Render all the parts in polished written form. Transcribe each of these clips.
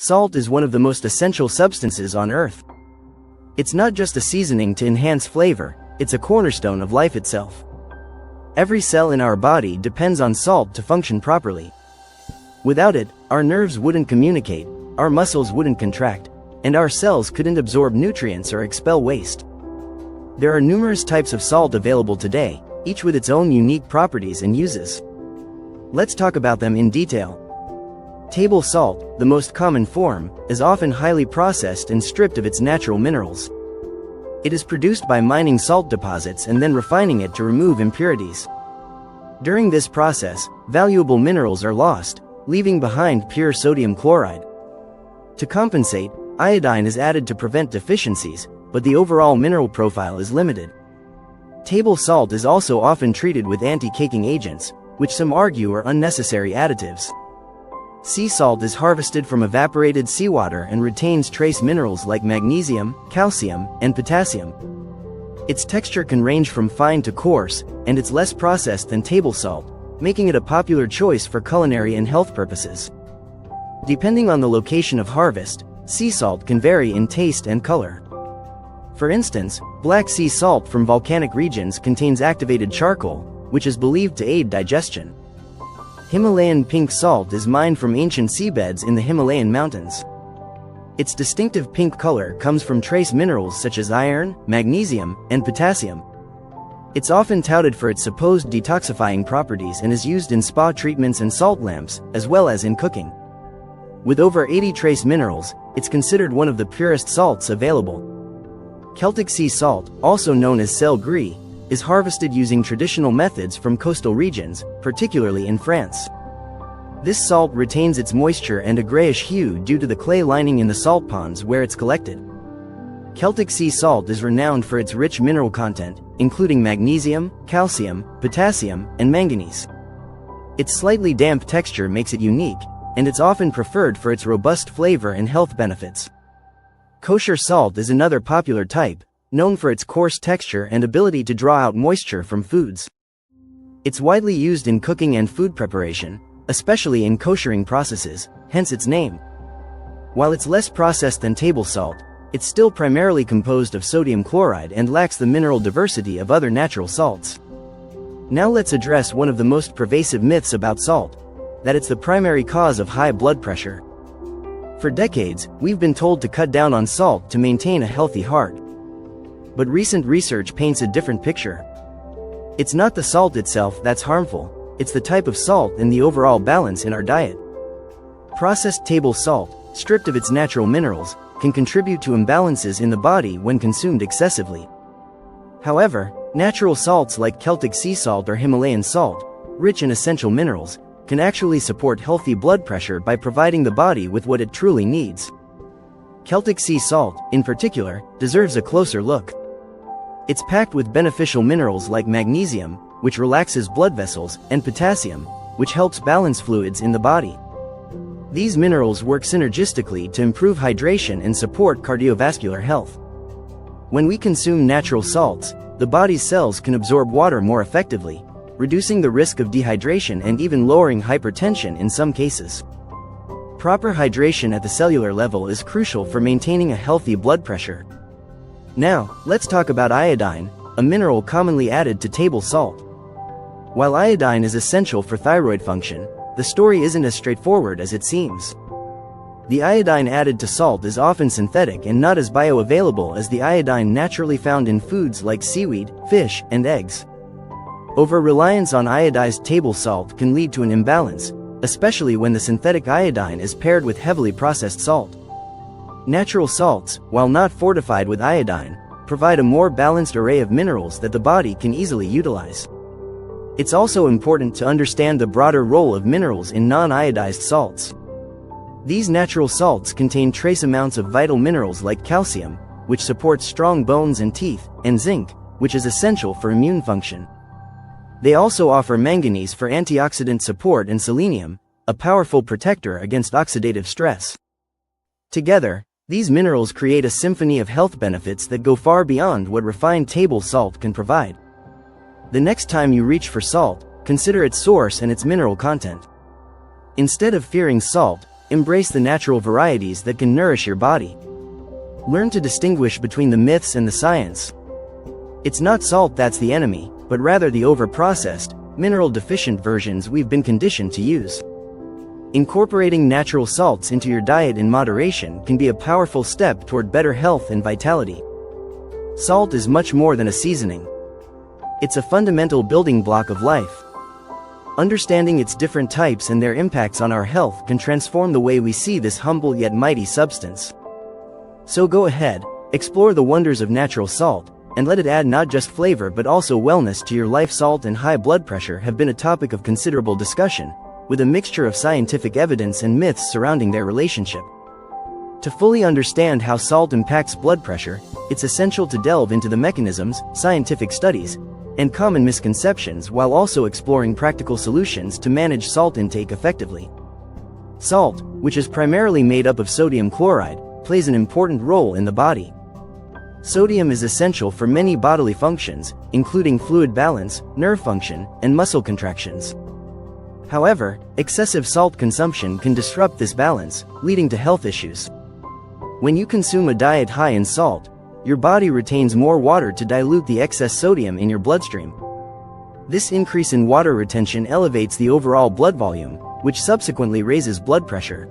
Salt is one of the most essential substances on Earth. It's not just a seasoning to enhance flavor, it's a cornerstone of life itself. Every cell in our body depends on salt to function properly. Without it, our nerves wouldn't communicate, our muscles wouldn't contract, and our cells couldn't absorb nutrients or expel waste. There are numerous types of salt available today, each with its own unique properties and uses. Let's talk about them in detail. Table salt, the most common form, is often highly processed and stripped of its natural minerals. It is produced by mining salt deposits and then refining it to remove impurities. During this process, valuable minerals are lost, leaving behind pure sodium chloride. To compensate, iodine is added to prevent deficiencies, but the overall mineral profile is limited. Table salt is also often treated with anti-caking agents, which some argue are unnecessary additives. Sea salt is harvested from evaporated seawater and retains trace minerals like magnesium, calcium, and potassium. Its texture can range from fine to coarse, and it's less processed than table salt, making it a popular choice for culinary and health purposes. Depending on the location of harvest, sea salt can vary in taste and color. For instance, black sea salt from volcanic regions contains activated charcoal, which is believed to aid digestion. Himalayan pink salt is mined from ancient seabeds in the Himalayan mountains. Its distinctive pink color comes from trace minerals such as iron, magnesium, and potassium. It's often touted for its supposed detoxifying properties and is used in spa treatments and salt lamps, as well as in cooking. With over 80 trace minerals, it's considered one of the purest salts available. Celtic sea salt, also known as sel gris, is harvested using traditional methods from coastal regions, particularly in France. This salt retains its moisture and a grayish hue due to the clay lining in the salt ponds where it's collected. Celtic sea salt is renowned for its rich mineral content, including magnesium, calcium, potassium, and manganese. Its slightly damp texture makes it unique, and it's often preferred for its robust flavor and health benefits. Kosher salt is another popular type, known for its coarse texture and ability to draw out moisture from foods. It's widely used in cooking and food preparation, especially in koshering processes, hence its name. While it's less processed than table salt, it's still primarily composed of sodium chloride and lacks the mineral diversity of other natural salts. Now let's address one of the most pervasive myths about salt, that it's the primary cause of high blood pressure. For decades, we've been told to cut down on salt to maintain a healthy heart. But recent research paints a different picture. It's not the salt itself that's harmful, it's the type of salt and the overall balance in our diet. Processed table salt, stripped of its natural minerals, can contribute to imbalances in the body when consumed excessively. However, natural salts like Celtic sea salt or Himalayan salt, rich in essential minerals, can actually support healthy blood pressure by providing the body with what it truly needs. Celtic sea salt, in particular, deserves a closer look. It's packed with beneficial minerals like magnesium, which relaxes blood vessels, and potassium, which helps balance fluids in the body. These minerals work synergistically to improve hydration and support cardiovascular health. When we consume natural salts, the body's cells can absorb water more effectively, reducing the risk of dehydration and even lowering hypertension in some cases. Proper hydration at the cellular level is crucial for maintaining a healthy blood pressure. Now, let's talk about iodine, a mineral commonly added to table salt. While iodine is essential for thyroid function, the story isn't as straightforward as it seems. The iodine added to salt is often synthetic and not as bioavailable as the iodine naturally found in foods like seaweed, fish, and eggs. Over-reliance on iodized table salt can lead to an imbalance, especially when the synthetic iodine is paired with heavily processed salt. Natural salts, while not fortified with iodine, provide a more balanced array of minerals that the body can easily utilize. It's also important to understand the broader role of minerals in non-iodized salts. These natural salts contain trace amounts of vital minerals like calcium, which supports strong bones and teeth, and zinc, which is essential for immune function. They also offer manganese for antioxidant support and selenium, a powerful protector against oxidative stress. Together, these minerals create a symphony of health benefits that go far beyond what refined table salt can provide. The next time you reach for salt, consider its source and its mineral content. Instead of fearing salt, Embrace the natural varieties that can nourish your body. Learn to distinguish between the myths and the science. It's not salt that's the enemy, but rather the over-processed, mineral-deficient versions we've been conditioned to use. Incorporating natural salts into your diet in moderation can be a powerful step toward better health and vitality. Salt is much more than a seasoning. It's a fundamental building block of life. Understanding its different types and their impacts on our health can transform the way we see this humble yet mighty substance. So go ahead, explore the wonders of natural salt, and let it add not just flavor but also wellness to your life. Salt and high blood pressure have been a topic of considerable discussion, with a mixture of scientific evidence and myths surrounding their relationship. To fully understand how salt impacts blood pressure, it's essential to delve into the mechanisms, scientific studies, and common misconceptions while also exploring practical solutions to manage salt intake effectively. Salt, which is primarily made up of sodium chloride, plays an important role in the body. Sodium is essential for many bodily functions, including fluid balance, nerve function, and muscle contractions. However, excessive salt consumption can disrupt this balance, leading to health issues. When you consume a diet high in salt, your body retains more water to dilute the excess sodium in your bloodstream. This increase in water retention elevates the overall blood volume, which subsequently raises blood pressure.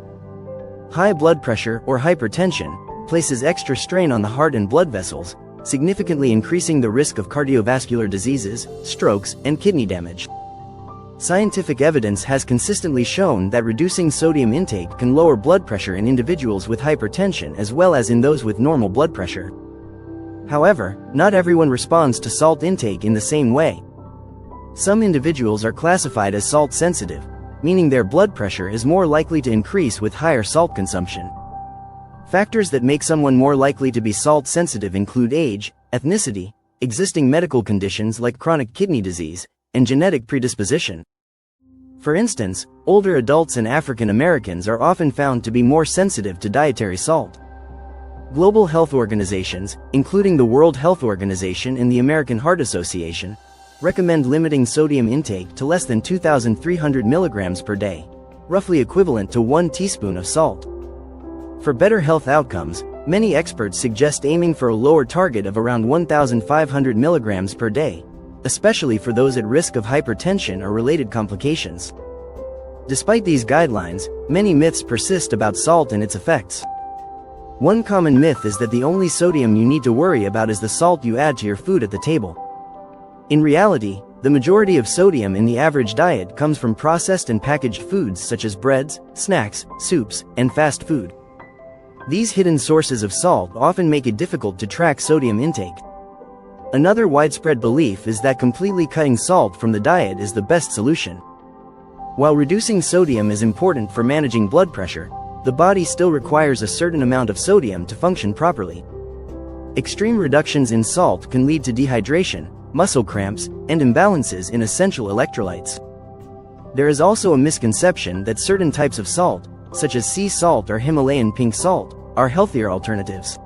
High blood pressure, or hypertension, places extra strain on the heart and blood vessels, significantly increasing the risk of cardiovascular diseases, strokes, and kidney damage. Scientific evidence has consistently shown that reducing sodium intake can lower blood pressure in individuals with hypertension as well as in those with normal blood pressure. However, not everyone responds to salt intake in the same way. Some individuals are classified as salt sensitive, meaning their blood pressure is more likely to increase with higher salt consumption. Factors that make someone more likely to be salt sensitive include age, ethnicity, existing medical conditions like chronic kidney disease, and genetic predisposition. For instance, older adults and African Americans are often found to be more sensitive to dietary salt. Global health organizations, including the World Health Organization and the American Heart Association, recommend limiting sodium intake to less than 2,300 milligrams per day, roughly equivalent to 1 teaspoon of salt. For better health outcomes, many experts suggest aiming for a lower target of around 1,500 milligrams per day, especially for those at risk of hypertension or related complications. Despite these guidelines, many myths persist about salt and its effects. One common myth is that the only sodium you need to worry about is the salt you add to your food at the table. In reality, the majority of sodium in the average diet comes from processed and packaged foods such as breads, snacks, soups, and fast food. These hidden sources of salt often make it difficult to track sodium intake. Another widespread belief is that completely cutting salt from the diet is the best solution. While reducing sodium is important for managing blood pressure, the body still requires a certain amount of sodium to function properly. Extreme reductions in salt can lead to dehydration, muscle cramps, and imbalances in essential electrolytes. There is also a misconception that certain types of salt, such as sea salt or Himalayan pink salt, are healthier alternatives.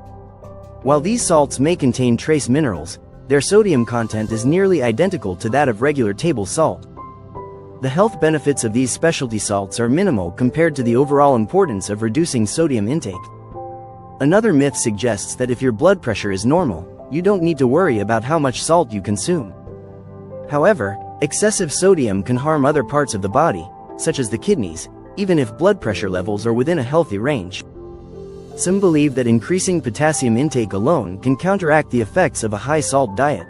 While these salts may contain trace minerals, their sodium content is nearly identical to that of regular table salt. The health benefits of these specialty salts are minimal compared to the overall importance of reducing sodium intake. Another myth suggests that if your blood pressure is normal, you don't need to worry about how much salt you consume. However, excessive sodium can harm other parts of the body, such as the kidneys, even if blood pressure levels are within a healthy range. Some believe that increasing potassium intake alone can counteract the effects of a high-salt diet.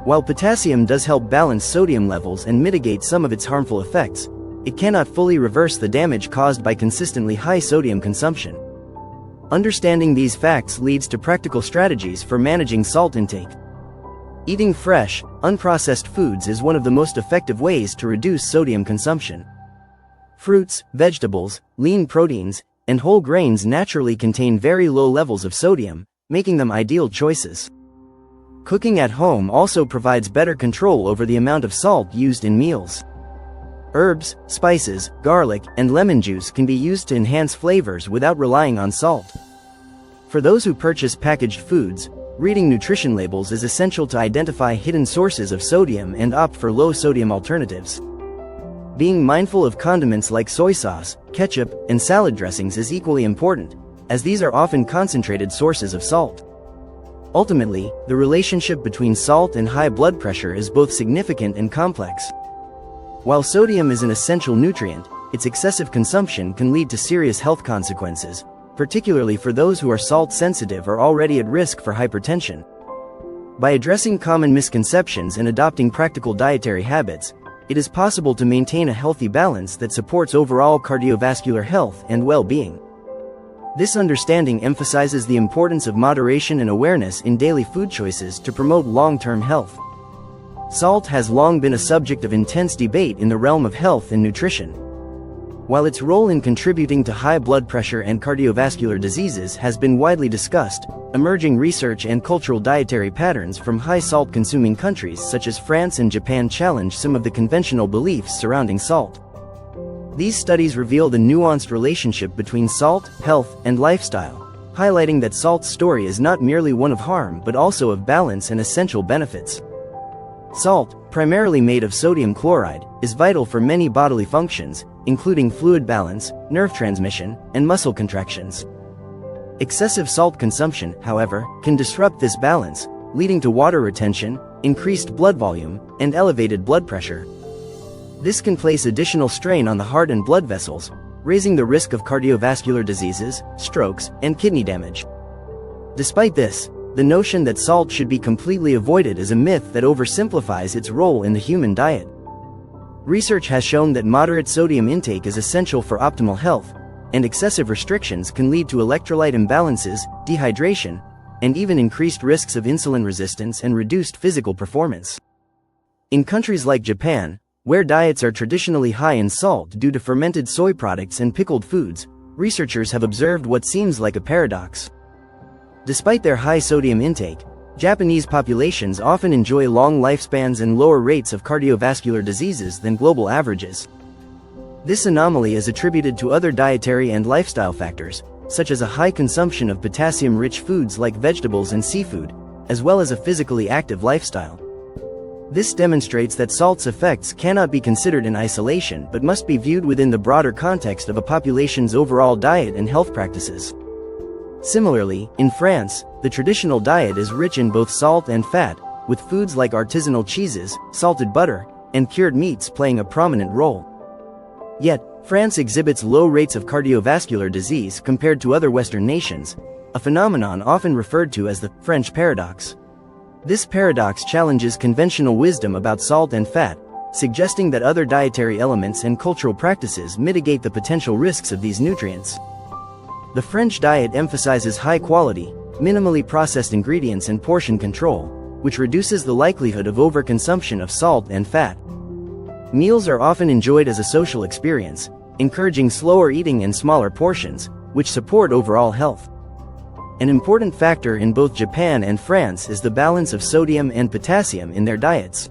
While potassium does help balance sodium levels and mitigate some of its harmful effects, it cannot fully reverse the damage caused by consistently high sodium consumption. Understanding these facts leads to practical strategies for managing salt intake. Eating fresh, unprocessed foods is one of the most effective ways to reduce sodium consumption. Fruits, vegetables, lean proteins, and whole grains naturally contain very low levels of sodium, making them ideal choices. Cooking at home also provides better control over the amount of salt used in meals. Herbs, spices, garlic, and lemon juice can be used to enhance flavors without relying on salt. For those who purchase packaged foods, reading nutrition labels is essential to identify hidden sources of sodium and opt for low-sodium alternatives. Being mindful of condiments like soy sauce, ketchup, and salad dressings is equally important, as these are often concentrated sources of salt. Ultimately, the relationship between salt and high blood pressure is both significant and complex. While sodium is an essential nutrient, its excessive consumption can lead to serious health consequences, particularly for those who are salt-sensitive or already at risk for hypertension. By addressing common misconceptions and adopting practical dietary habits, it is possible to maintain a healthy balance that supports overall cardiovascular health and well-being. This understanding emphasizes the importance of moderation and awareness in daily food choices to promote long-term health. Salt has long been a subject of intense debate in the realm of health and nutrition. While its role in contributing to high blood pressure and cardiovascular diseases has been widely discussed, emerging research and cultural dietary patterns from high salt-consuming countries such as France and Japan challenge some of the conventional beliefs surrounding salt. These studies reveal the nuanced relationship between salt, health, and lifestyle, highlighting that salt's story is not merely one of harm but also of balance and essential benefits. Salt, primarily made of sodium chloride, is vital for many bodily functions, including fluid balance, nerve transmission, and muscle contractions. Excessive salt consumption, however, can disrupt this balance, leading to water retention, increased blood volume, and elevated blood pressure. This can place additional strain on the heart and blood vessels, raising the risk of cardiovascular diseases, strokes, and kidney damage. Despite this, the notion that salt should be completely avoided is a myth that oversimplifies its role in the human diet. Research has shown that moderate sodium intake is essential for optimal health, and excessive restrictions can lead to electrolyte imbalances, dehydration, and even increased risks of insulin resistance and reduced physical performance. In countries like Japan, where diets are traditionally high in salt due to fermented soy products and pickled foods, researchers have observed what seems like a paradox. Despite their high sodium intake, Japanese populations often enjoy long lifespans and lower rates of cardiovascular diseases than global averages. This anomaly is attributed to other dietary and lifestyle factors, such as a high consumption of potassium-rich foods like vegetables and seafood, as well as a physically active lifestyle. This demonstrates that salt's effects cannot be considered in isolation but must be viewed within the broader context of a population's overall diet and health practices. Similarly, in France, the traditional diet is rich in both salt and fat, with foods like artisanal cheeses, salted butter, and cured meats playing a prominent role. Yet, France exhibits low rates of cardiovascular disease compared to other Western nations, a phenomenon often referred to as the French paradox. This paradox challenges conventional wisdom about salt and fat, suggesting that other dietary elements and cultural practices mitigate the potential risks of these nutrients. The French diet emphasizes high-quality, minimally processed ingredients and portion control, which reduces the likelihood of overconsumption of salt and fat. Meals are often enjoyed as a social experience, encouraging slower eating and smaller portions, which support overall health. An important factor in both Japan and France is the balance of sodium and potassium in their diets.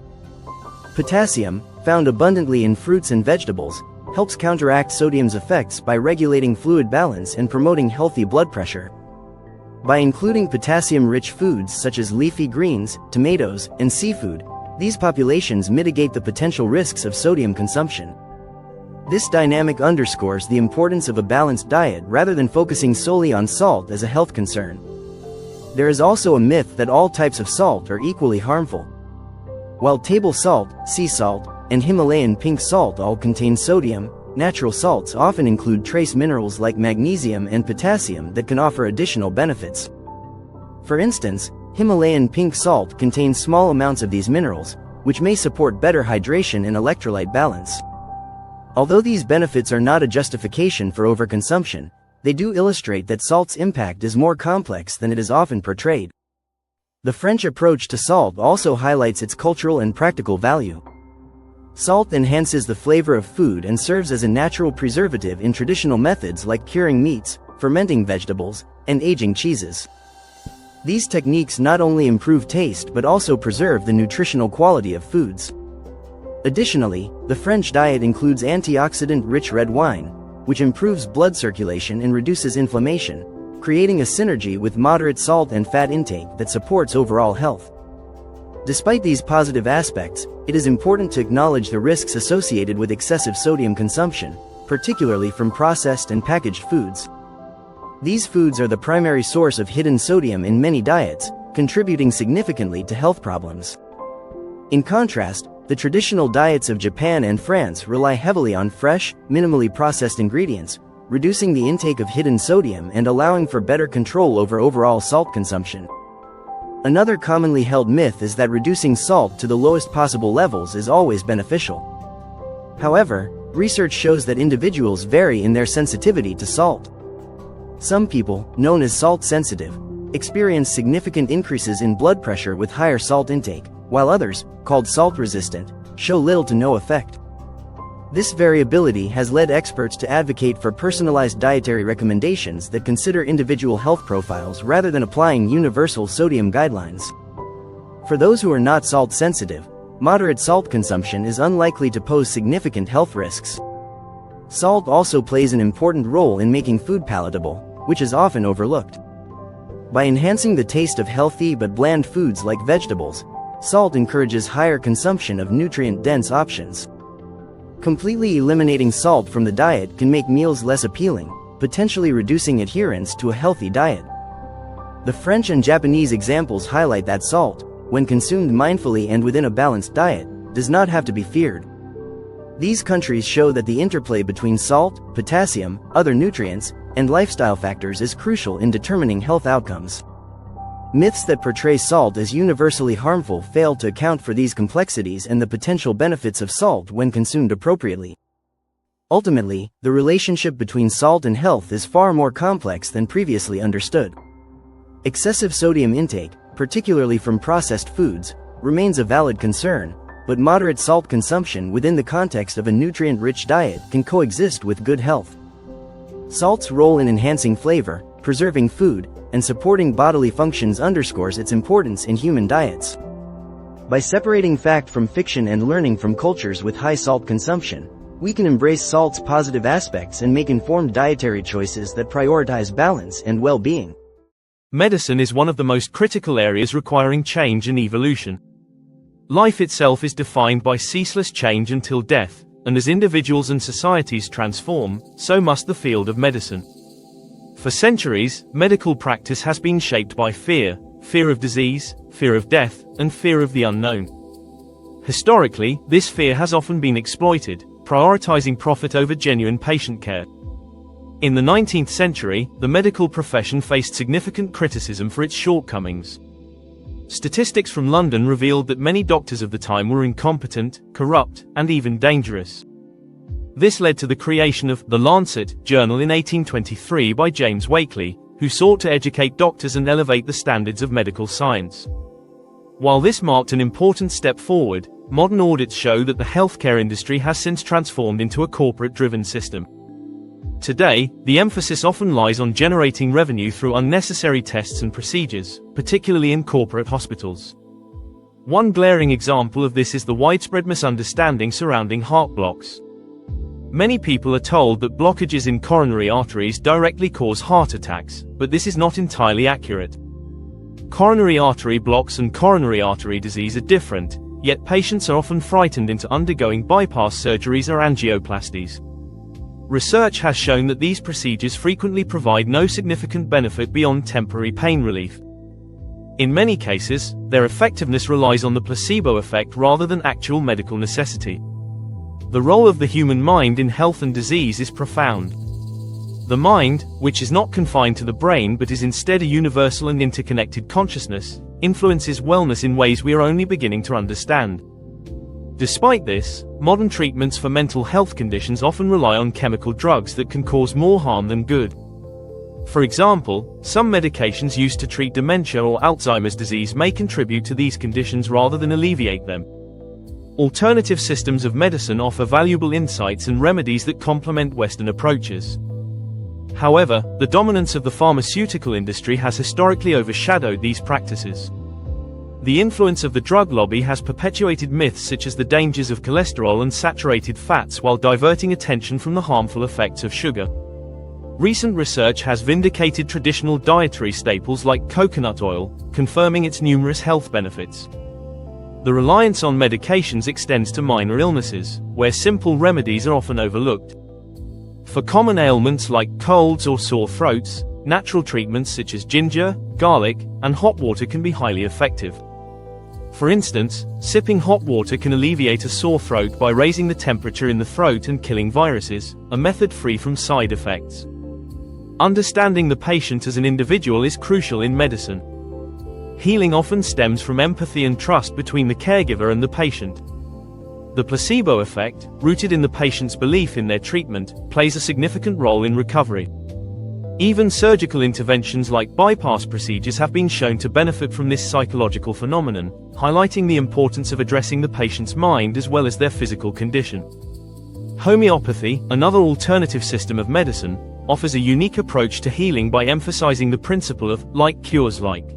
Potassium, found abundantly in fruits and vegetables, helps counteract sodium's effects by regulating fluid balance and promoting healthy blood pressure. By including potassium-rich foods such as leafy greens, tomatoes, and seafood, these populations mitigate the potential risks of sodium consumption. This dynamic underscores the importance of a balanced diet rather than focusing solely on salt as a health concern. There is also a myth that all types of salt are equally harmful. While table salt, sea salt, and Himalayan pink salt all contain sodium, natural salts often include trace minerals like magnesium and potassium that can offer additional benefits. For instance, Himalayan pink salt contains small amounts of these minerals, which may support better hydration and electrolyte balance. Although these benefits are not a justification for overconsumption, they do illustrate that salt's impact is more complex than it is often portrayed. The French approach to salt also highlights its cultural and practical value. Salt enhances the flavor of food and serves as a natural preservative in traditional methods like curing meats, fermenting vegetables, and aging cheeses. These techniques not only improve taste but also preserve the nutritional quality of foods. Additionally, the French diet includes antioxidant-rich red wine, which improves blood circulation and reduces inflammation, creating a synergy with moderate salt and fat intake that supports overall health. Despite these positive aspects, it is important to acknowledge the risks associated with excessive sodium consumption, particularly from processed and packaged foods. These foods are the primary source of hidden sodium in many diets, contributing significantly to health problems. In contrast, the traditional diets of Japan and France rely heavily on fresh, minimally processed ingredients, reducing the intake of hidden sodium and allowing for better control over overall salt consumption. Another commonly held myth is that reducing salt to the lowest possible levels is always beneficial. However, research shows that individuals vary in their sensitivity to salt. Some people, known as salt-sensitive, experience significant increases in blood pressure with higher salt intake, while others, called salt-resistant, show little to no effect. This variability has led experts to advocate for personalized dietary recommendations that consider individual health profiles rather than applying universal sodium guidelines. For those who are not salt-sensitive, moderate salt consumption is unlikely to pose significant health risks. Salt also plays an important role in making food palatable, which is often overlooked. By enhancing the taste of healthy but bland foods like vegetables, salt encourages higher consumption of nutrient-dense options. Completely eliminating salt from the diet can make meals less appealing, potentially reducing adherence to a healthy diet. The French and Japanese examples highlight that salt, when consumed mindfully and within a balanced diet, does not have to be feared. These countries show that the interplay between salt, potassium, other nutrients, and lifestyle factors is crucial in determining health outcomes. Myths that portray salt as universally harmful fail to account for these complexities and the potential benefits of salt when consumed appropriately. Ultimately, the relationship between salt and health is far more complex than previously understood. Excessive sodium intake, particularly from processed foods, remains a valid concern, but moderate salt consumption within the context of a nutrient-rich diet can coexist with good health. Salt's role in enhancing flavor, preserving food, and supporting bodily functions underscores its importance in human diets. By separating fact from fiction and learning from cultures with high salt consumption, we can embrace salt's positive aspects and make informed dietary choices that prioritize balance and well-being. Medicine is one of the most critical areas requiring change and evolution. Life itself is defined by ceaseless change until death, and as individuals and societies transform, so must the field of medicine. For centuries, medical practice has been shaped by fear of disease, fear of death, and fear of the unknown. Historically, this fear has often been exploited, prioritizing profit over genuine patient care. In the 19th century, the medical profession faced significant criticism for its shortcomings. Statistics from London revealed that many doctors of the time were incompetent, corrupt, and even dangerous. This led to the creation of The Lancet journal in 1823 by James Wakely, who sought to educate doctors and elevate the standards of medical science. While this marked an important step forward, modern audits show that the healthcare industry has since transformed into a corporate-driven system. Today, the emphasis often lies on generating revenue through unnecessary tests and procedures, particularly in corporate hospitals. One glaring example of this is the widespread misunderstanding surrounding heart blocks. Many people are told that blockages in coronary arteries directly cause heart attacks, but this is not entirely accurate. Coronary artery blocks and coronary artery disease are different, yet patients are often frightened into undergoing bypass surgeries or angioplasties. Research has shown that these procedures frequently provide no significant benefit beyond temporary pain relief. In many cases, their effectiveness relies on the placebo effect rather than actual medical necessity. The role of the human mind in health and disease is profound. The mind, which is not confined to the brain but is instead a universal and interconnected consciousness, influences wellness in ways we are only beginning to understand. Despite this, modern treatments for mental health conditions often rely on chemical drugs that can cause more harm than good. For example, some medications used to treat dementia or Alzheimer's disease may contribute to these conditions rather than alleviate them. Alternative systems of medicine offer valuable insights and remedies that complement Western approaches. However, the dominance of the pharmaceutical industry has historically overshadowed these practices. The influence of the drug lobby has perpetuated myths such as the dangers of cholesterol and saturated fats while diverting attention from the harmful effects of sugar. Recent research has vindicated traditional dietary staples like coconut oil, confirming its numerous health benefits. The reliance on medications extends to minor illnesses, where simple remedies are often overlooked. For common ailments like colds or sore throats, natural treatments such as ginger, garlic, and hot water can be highly effective. For instance, sipping hot water can alleviate a sore throat by raising the temperature in the throat and killing viruses, a method free from side effects. Understanding the patient as an individual is crucial in medicine. Healing often stems from empathy and trust between the caregiver and the patient. The placebo effect, rooted in the patient's belief in their treatment, plays a significant role in recovery. Even surgical interventions like bypass procedures have been shown to benefit from this psychological phenomenon, highlighting the importance of addressing the patient's mind as well as their physical condition. Homeopathy, another alternative system of medicine, offers a unique approach to healing by emphasizing the principle of like cures like.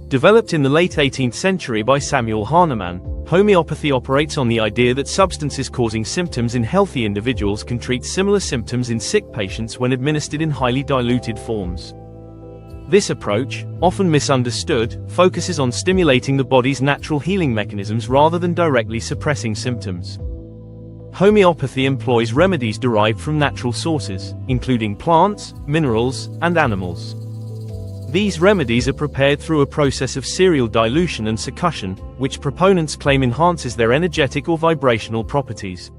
Developed in the late 18th century by Samuel Hahnemann, homeopathy operates on the idea that substances causing symptoms in healthy individuals can treat similar symptoms in sick patients when administered in highly diluted forms. This approach, often misunderstood, focuses on stimulating the body's natural healing mechanisms rather than directly suppressing symptoms. Homeopathy employs remedies derived from natural sources, including plants, minerals, and animals. These remedies are prepared through a process of serial dilution and succussion, which proponents claim enhances their energetic or vibrational properties.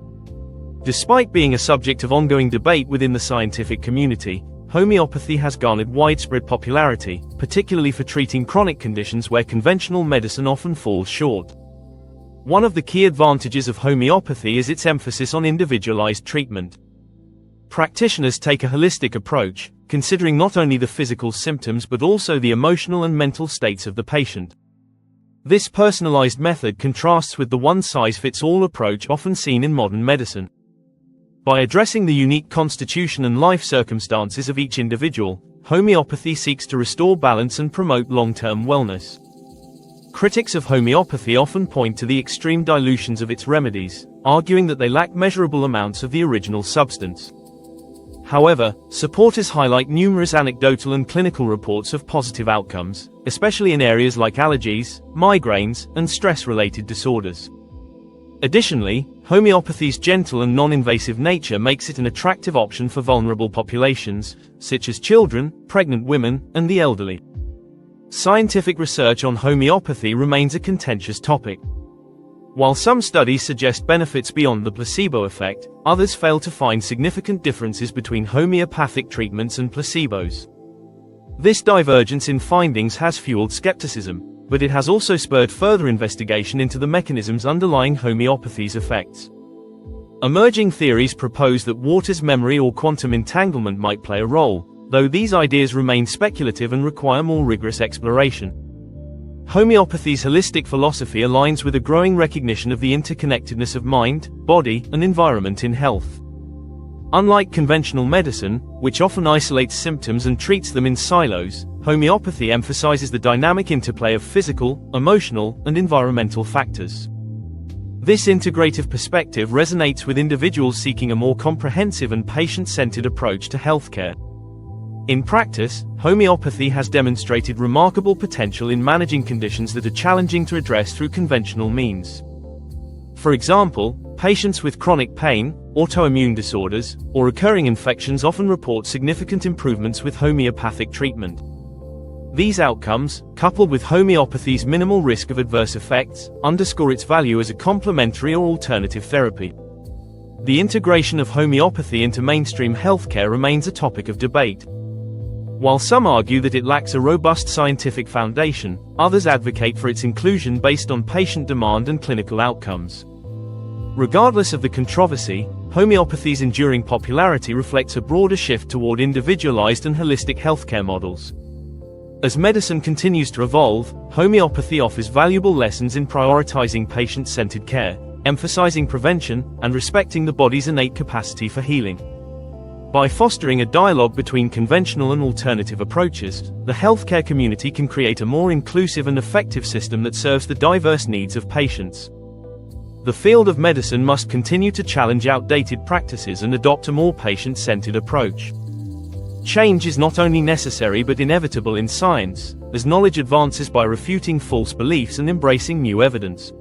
Despite being a subject of ongoing debate within the scientific community, homeopathy has garnered widespread popularity, particularly for treating chronic conditions where conventional medicine often falls short. One of the key advantages of homeopathy is its emphasis on individualized treatment. Practitioners take a holistic approach, considering not only the physical symptoms but also the emotional and mental states of the patient. This personalized method contrasts with the one-size-fits-all approach often seen in modern medicine. By addressing the unique constitution and life circumstances of each individual, homeopathy seeks to restore balance and promote long-term wellness. Critics of homeopathy often point to the extreme dilutions of its remedies, arguing that they lack measurable amounts of the original substance. However, supporters highlight numerous anecdotal and clinical reports of positive outcomes, especially in areas like allergies, migraines, and stress-related disorders. Additionally, homeopathy's gentle and non-invasive nature makes it an attractive option for vulnerable populations, such as children, pregnant women, and the elderly. Scientific research on homeopathy remains a contentious topic. While some studies suggest benefits beyond the placebo effect, others fail to find significant differences between homeopathic treatments and placebos. This divergence in findings has fueled skepticism, but it has also spurred further investigation into the mechanisms underlying homeopathy's effects. Emerging theories propose that water's memory or quantum entanglement might play a role, though these ideas remain speculative and require more rigorous exploration. Homeopathy's holistic philosophy aligns with a growing recognition of the interconnectedness of mind, body, and environment in health. Unlike conventional medicine, which often isolates symptoms and treats them in silos, homeopathy emphasizes the dynamic interplay of physical, emotional, and environmental factors. This integrative perspective resonates with individuals seeking a more comprehensive and patient-centered approach to healthcare. In practice, homeopathy has demonstrated remarkable potential in managing conditions that are challenging to address through conventional means. For example, patients with chronic pain, autoimmune disorders, or recurring infections often report significant improvements with homeopathic treatment. These outcomes, coupled with homeopathy's minimal risk of adverse effects, underscore its value as a complementary or alternative therapy. The integration of homeopathy into mainstream healthcare remains a topic of debate. While some argue that it lacks a robust scientific foundation, others advocate for its inclusion based on patient demand and clinical outcomes. Regardless of the controversy, homeopathy's enduring popularity reflects a broader shift toward individualized and holistic healthcare models. As medicine continues to evolve, homeopathy offers valuable lessons in prioritizing patient-centered care, emphasizing prevention, and respecting the body's innate capacity for healing. By fostering a dialogue between conventional and alternative approaches, the healthcare community can create a more inclusive and effective system that serves the diverse needs of patients. The field of medicine must continue to challenge outdated practices and adopt a more patient-centered approach. Change is not only necessary but inevitable in science, as knowledge advances by refuting false beliefs and embracing new evidence.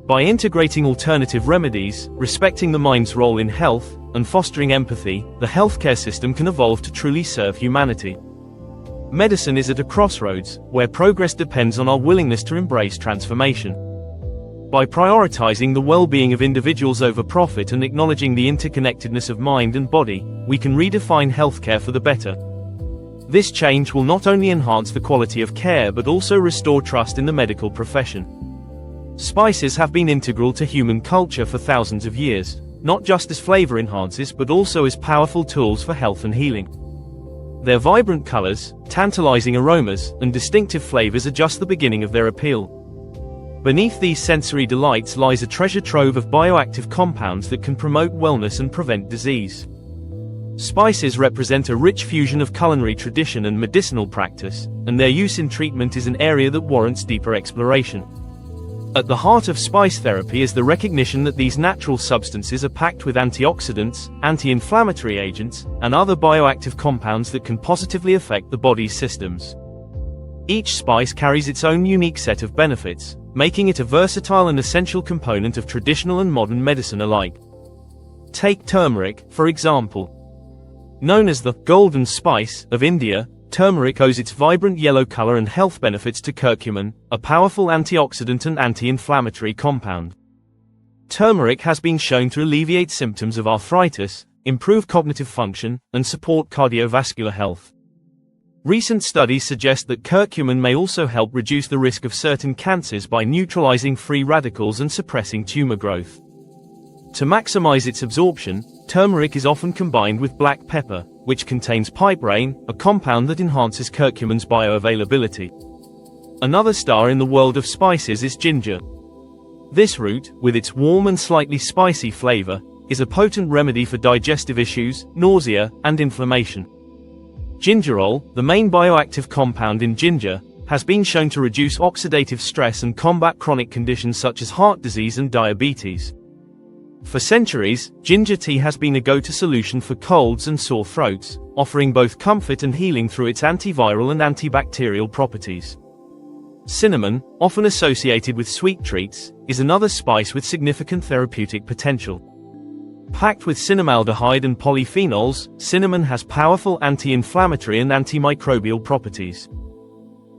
By integrating alternative remedies, respecting the mind's role in health, and fostering empathy, the healthcare system can evolve to truly serve humanity. Medicine is at a crossroads, where progress depends on our willingness to embrace transformation. By prioritizing the well-being of individuals over profit and acknowledging the interconnectedness of mind and body, we can redefine healthcare for the better. This change will not only enhance the quality of care but also restore trust in the medical profession. Spices have been integral to human culture for thousands of years, not just as flavor enhancers but also as powerful tools for health and healing. Their vibrant colors, tantalizing aromas, and distinctive flavors are just the beginning of their appeal. Beneath these sensory delights lies a treasure trove of bioactive compounds that can promote wellness and prevent disease. Spices represent a rich fusion of culinary tradition and medicinal practice, and their use in treatment is an area that warrants deeper exploration. At the heart of spice therapy is the recognition that these natural substances are packed with antioxidants, anti-inflammatory agents, and other bioactive compounds that can positively affect the body's systems. Each spice carries its own unique set of benefits, making it a versatile and essential component of traditional and modern medicine alike. Take turmeric, for example. Known as the golden spice of India, turmeric owes its vibrant yellow color and health benefits to curcumin, a powerful antioxidant and anti-inflammatory compound. Turmeric has been shown to alleviate symptoms of arthritis, improve cognitive function, and support cardiovascular health. Recent studies suggest that curcumin may also help reduce the risk of certain cancers by neutralizing free radicals and suppressing tumor growth. To maximize its absorption, turmeric is often combined with black pepper, which contains piperine, a compound that enhances curcumin's bioavailability. Another star in the world of spices is ginger. This root, with its warm and slightly spicy flavor, is a potent remedy for digestive issues, nausea, and inflammation. Gingerol, the main bioactive compound in ginger, has been shown to reduce oxidative stress and combat chronic conditions such as heart disease and diabetes. For centuries, ginger tea has been a go-to solution for colds and sore throats, offering both comfort and healing through its antiviral and antibacterial properties. Cinnamon, often associated with sweet treats, is another spice with significant therapeutic potential. Packed with cinnamaldehyde and polyphenols, cinnamon has powerful anti-inflammatory and antimicrobial properties.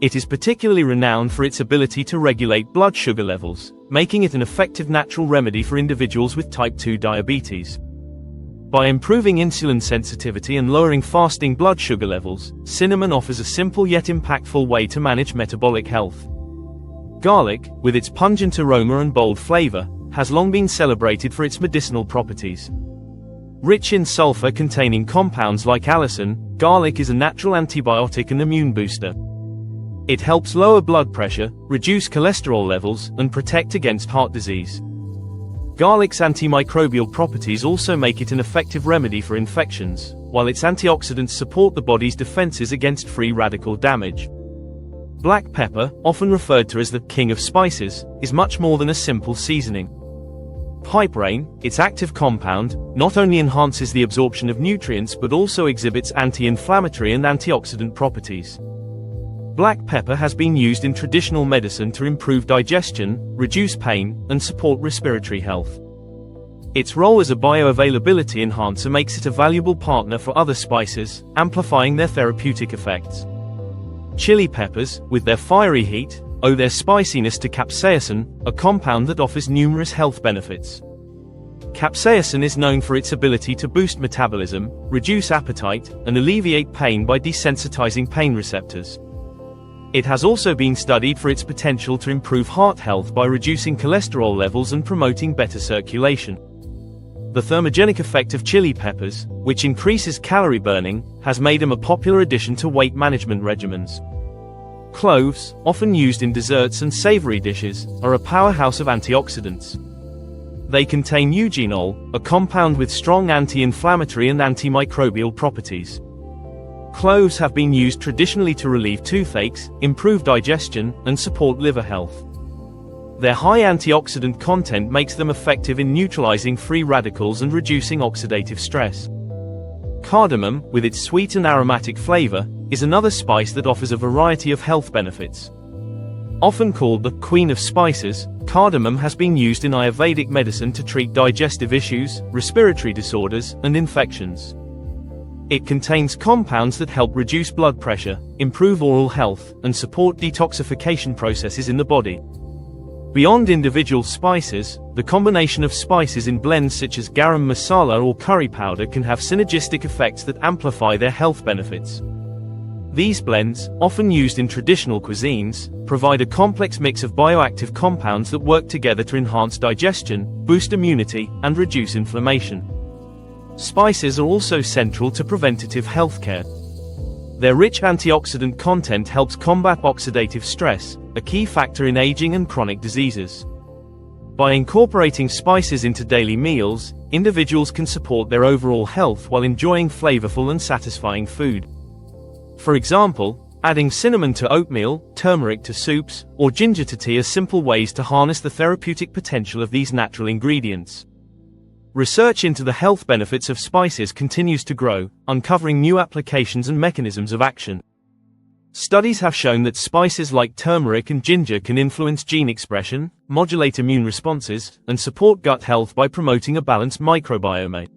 It is particularly renowned for its ability to regulate blood sugar levels, making it an effective natural remedy for individuals with type 2 diabetes. By improving insulin sensitivity and lowering fasting blood sugar levels, cinnamon offers a simple yet impactful way to manage metabolic health. Garlic, with its pungent aroma and bold flavor, has long been celebrated for its medicinal properties. Rich in sulfur-containing compounds like allicin, garlic is a natural antibiotic and immune booster. It helps lower blood pressure, reduce cholesterol levels, and protect against heart disease. Garlic's antimicrobial properties also make it an effective remedy for infections, while its antioxidants support the body's defenses against free radical damage. Black pepper, often referred to as the king of spices, is much more than a simple seasoning. Piperine, its active compound, not only enhances the absorption of nutrients but also exhibits anti-inflammatory and antioxidant properties. Black pepper has been used in traditional medicine to improve digestion, reduce pain, and support respiratory health. Its role as a bioavailability enhancer makes it a valuable partner for other spices, amplifying their therapeutic effects. Chili peppers, with their fiery heat, owe their spiciness to capsaicin, a compound that offers numerous health benefits. Capsaicin is known for its ability to boost metabolism, reduce appetite, and alleviate pain by desensitizing pain receptors. It has also been studied for its potential to improve heart health by reducing cholesterol levels and promoting better circulation. The thermogenic effect of chili peppers, which increases calorie burning, has made them a popular addition to weight management regimens. Cloves, often used in desserts and savory dishes, are a powerhouse of antioxidants. They contain eugenol, a compound with strong anti-inflammatory and antimicrobial properties. Cloves have been used traditionally to relieve toothaches, improve digestion, and support liver health. Their high antioxidant content makes them effective in neutralizing free radicals and reducing oxidative stress. Cardamom, with its sweet and aromatic flavor, is another spice that offers a variety of health benefits. Often called the Queen of Spices, cardamom has been used in Ayurvedic medicine to treat digestive issues, respiratory disorders, and infections. It contains compounds that help reduce blood pressure, improve oral health, and support detoxification processes in the body. Beyond individual spices, the combination of spices in blends such as garam masala or curry powder can have synergistic effects that amplify their health benefits. These blends, often used in traditional cuisines, provide a complex mix of bioactive compounds that work together to enhance digestion, boost immunity, and reduce inflammation. Spices are also central to preventative healthcare. Their rich antioxidant content helps combat oxidative stress, a key factor in aging and chronic diseases. By incorporating spices into daily meals, individuals can support their overall health while enjoying flavorful and satisfying food. For example, adding cinnamon to oatmeal, turmeric to soups, or ginger to tea are simple ways to harness the therapeutic potential of these natural ingredients. Research into the health benefits of spices continues to grow, uncovering new applications and mechanisms of action. Studies have shown that spices like turmeric and ginger can influence gene expression, modulate immune responses, and support gut health by promoting a balanced microbiome.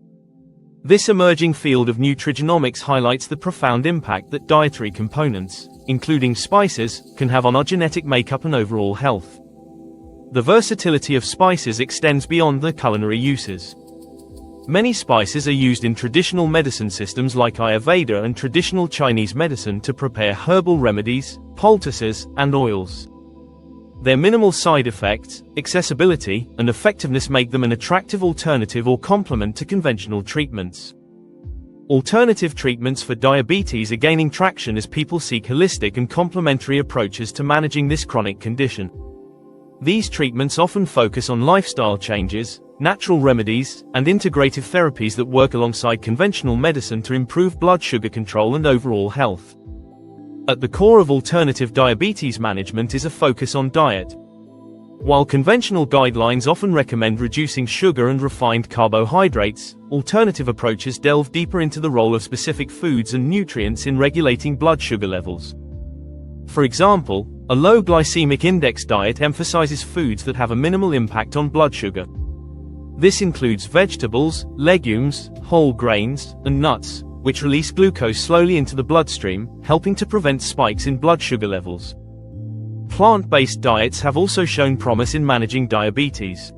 This emerging field of nutrigenomics highlights the profound impact that dietary components, including spices, can have on our genetic makeup and overall health. The versatility of spices extends beyond their culinary uses. Many spices are used in traditional medicine systems like Ayurveda and traditional Chinese medicine to prepare herbal remedies, poultices, and oils. Their minimal side effects, accessibility, and effectiveness make them an attractive alternative or complement to conventional treatments. Alternative treatments for diabetes are gaining traction as people seek holistic and complementary approaches to managing this chronic condition. These treatments often focus on lifestyle changes, natural remedies, and integrative therapies that work alongside conventional medicine to improve blood sugar control and overall health. At the core of alternative diabetes management is a focus on diet. While conventional guidelines often recommend reducing sugar and refined carbohydrates, alternative approaches delve deeper into the role of specific foods and nutrients in regulating blood sugar levels. For example, a low glycemic index diet emphasizes foods that have a minimal impact on blood sugar. This includes vegetables, legumes, whole grains, and nuts, which release glucose slowly into the bloodstream, helping to prevent spikes in blood sugar levels. Plant-based diets have also shown promise in managing diabetes.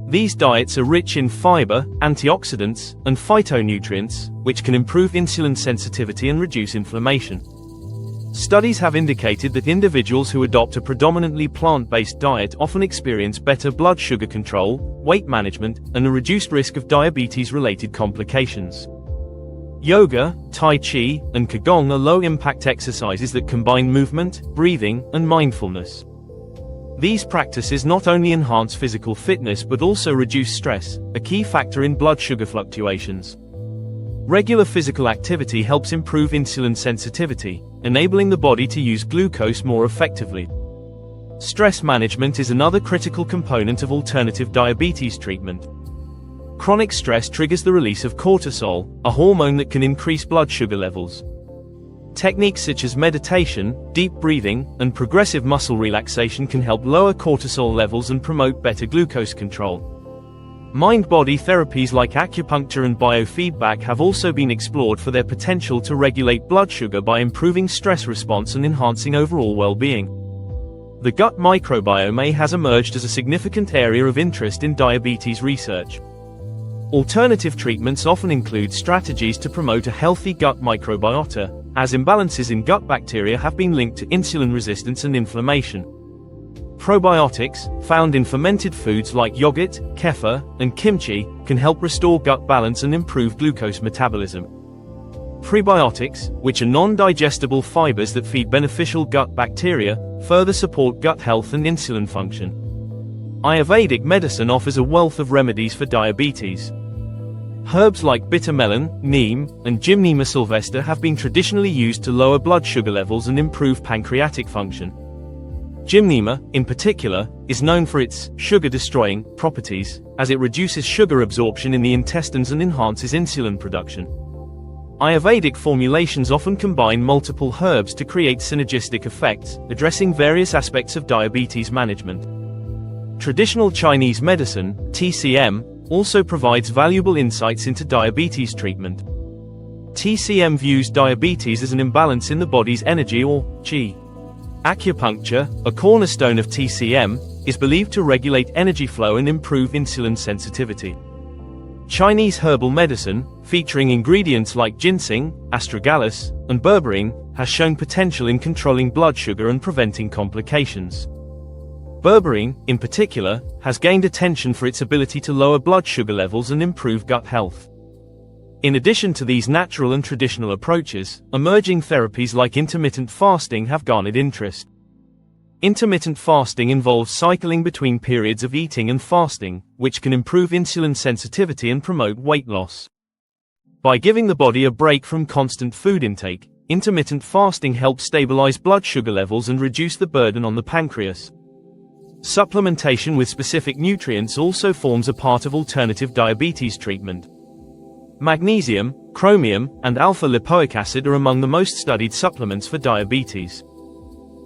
These diets are rich in fiber, antioxidants, and phytonutrients, which can improve insulin sensitivity and reduce inflammation. Studies have indicated that individuals who adopt a predominantly plant-based diet often experience better blood sugar control, weight management, and a reduced risk of diabetes-related complications. Yoga, Tai Chi, and Qigong are low-impact exercises that combine movement, breathing, and mindfulness. These practices not only enhance physical fitness but also reduce stress, a key factor in blood sugar fluctuations. Regular physical activity helps improve insulin sensitivity, enabling the body to use glucose more effectively. Stress management is another critical component of alternative diabetes treatment. Chronic stress triggers the release of cortisol, a hormone that can increase blood sugar levels. Techniques such as meditation, deep breathing, and progressive muscle relaxation can help lower cortisol levels and promote better glucose control. Mind-body therapies like acupuncture and biofeedback have also been explored for their potential to regulate blood sugar by improving stress response and enhancing overall well-being. The gut microbiome has emerged as a significant area of interest in diabetes research. Alternative treatments often include strategies to promote a healthy gut microbiota, as imbalances in gut bacteria have been linked to insulin resistance and inflammation. Probiotics, found in fermented foods like yogurt, kefir, and kimchi, can help restore gut balance and improve glucose metabolism. Prebiotics, which are non-digestible fibers that feed beneficial gut bacteria, further support gut health and insulin function. Ayurvedic medicine offers a wealth of remedies for diabetes. Herbs like bitter melon, neem, and Gymnema sylvestre have been traditionally used to lower blood sugar levels and improve pancreatic function. Gymnema, in particular, is known for its sugar-destroying properties, as it reduces sugar absorption in the intestines and enhances insulin production. Ayurvedic formulations often combine multiple herbs to create synergistic effects, addressing various aspects of diabetes management. Traditional Chinese medicine, TCM, also provides valuable insights into diabetes treatment. TCM views diabetes as an imbalance in the body's energy or qi. Acupuncture, a cornerstone of TCM, is believed to regulate energy flow and improve insulin sensitivity. Chinese herbal medicine, featuring ingredients like ginseng, astragalus, and berberine, has shown potential in controlling blood sugar and preventing complications. Berberine, in particular, has gained attention for its ability to lower blood sugar levels and improve gut health. In addition to these natural and traditional approaches, emerging therapies like intermittent fasting have garnered interest. Intermittent fasting involves cycling between periods of eating and fasting, which can improve insulin sensitivity and promote weight loss. By giving the body a break from constant food intake, intermittent fasting helps stabilize blood sugar levels and reduce the burden on the pancreas. Supplementation with specific nutrients also forms a part of alternative diabetes treatment. Magnesium, chromium, and alpha-lipoic acid are among the most studied supplements for diabetes.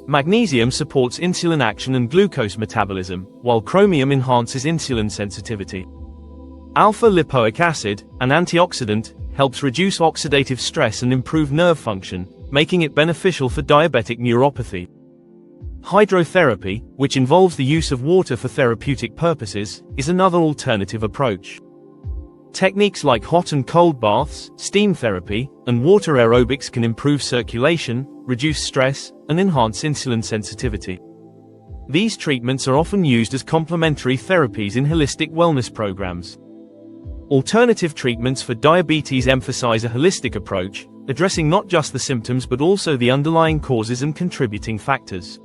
Magnesium supports insulin action and glucose metabolism, while chromium enhances insulin sensitivity. Alpha-lipoic acid, an antioxidant, helps reduce oxidative stress and improve nerve function, making it beneficial for diabetic neuropathy. Hydrotherapy, which involves the use of water for therapeutic purposes, is another alternative approach. Techniques like hot and cold baths, steam therapy, and water aerobics can improve circulation, reduce stress, and enhance insulin sensitivity. These treatments are often used as complementary therapies in holistic wellness programs. Alternative treatments for diabetes emphasize a holistic approach, addressing not just the symptoms but also the underlying causes and contributing factors.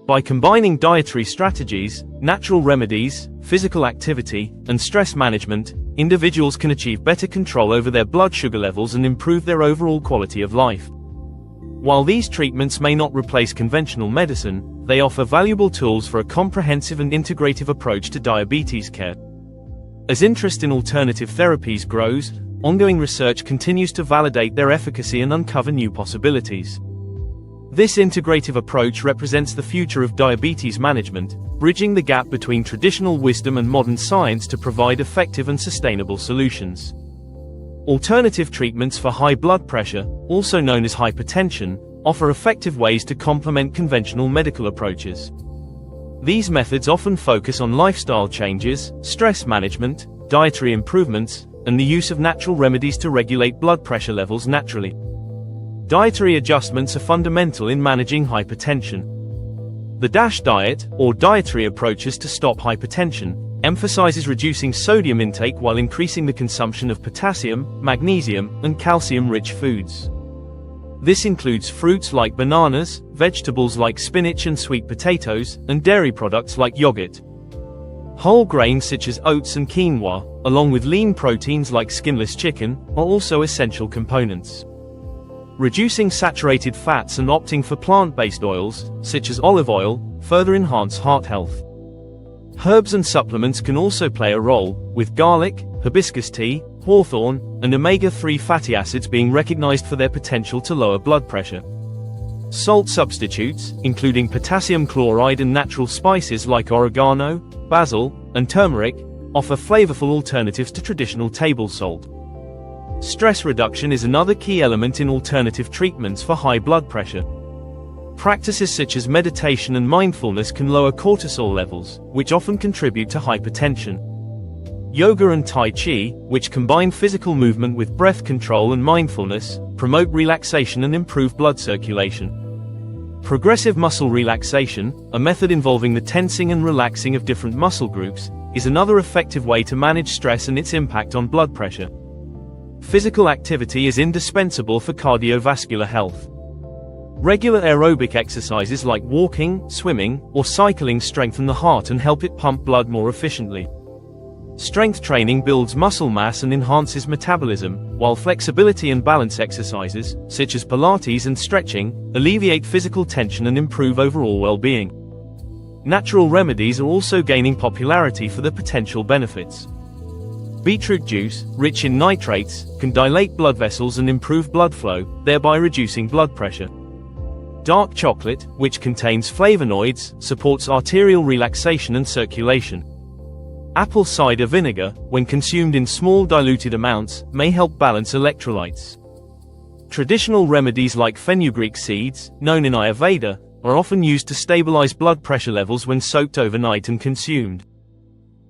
By combining dietary strategies, natural remedies, physical activity, and stress management, individuals can achieve better control over their blood sugar levels and improve their overall quality of life. While these treatments may not replace conventional medicine, they offer valuable tools for a comprehensive and integrative approach to diabetes care. As interest in alternative therapies grows, ongoing research continues to validate their efficacy and uncover new possibilities. This integrative approach represents the future of diabetes management, bridging the gap between traditional wisdom and modern science to provide effective and sustainable solutions. Alternative treatments for high blood pressure, also known as hypertension, offer effective ways to complement conventional medical approaches. These methods often focus on lifestyle changes, stress management, dietary improvements, and the use of natural remedies to regulate blood pressure levels naturally. Dietary adjustments are fundamental in managing hypertension. The DASH diet, or dietary approaches to stop hypertension, emphasizes reducing sodium intake while increasing the consumption of potassium, magnesium, and calcium-rich foods. This includes fruits like bananas, vegetables like spinach and sweet potatoes, and dairy products like yogurt. Whole grains such as oats and quinoa, along with lean proteins like skinless chicken, are also essential components. Reducing saturated fats and opting for plant-based oils, such as olive oil, further enhance heart health. Herbs and supplements can also play a role, with garlic, hibiscus tea, hawthorn, and omega-3 fatty acids being recognized for their potential to lower blood pressure. Salt substitutes, including potassium chloride and natural spices like oregano, basil, and turmeric, offer flavorful alternatives to traditional table salt. Stress reduction is another key element in alternative treatments for high blood pressure. Practices such as meditation and mindfulness can lower cortisol levels, which often contribute to hypertension. Yoga and Tai Chi, which combine physical movement with breath control and mindfulness, promote relaxation and improve blood circulation. Progressive muscle relaxation, a method involving the tensing and relaxing of different muscle groups, is another effective way to manage stress and its impact on blood pressure. Physical activity is indispensable for cardiovascular health. Regular aerobic exercises like walking, swimming, or cycling strengthen the heart and help it pump blood more efficiently. Strength training builds muscle mass and enhances metabolism, while flexibility and balance exercises, such as Pilates and stretching, alleviate physical tension and improve overall well-being. Natural remedies are also gaining popularity for their potential benefits. Beetroot juice, rich in nitrates, can dilate blood vessels and improve blood flow, thereby reducing blood pressure. Dark chocolate, which contains flavonoids, supports arterial relaxation and circulation. Apple cider vinegar, when consumed in small diluted amounts, may help balance electrolytes. Traditional remedies like fenugreek seeds, known in Ayurveda, are often used to stabilize blood pressure levels when soaked overnight and consumed.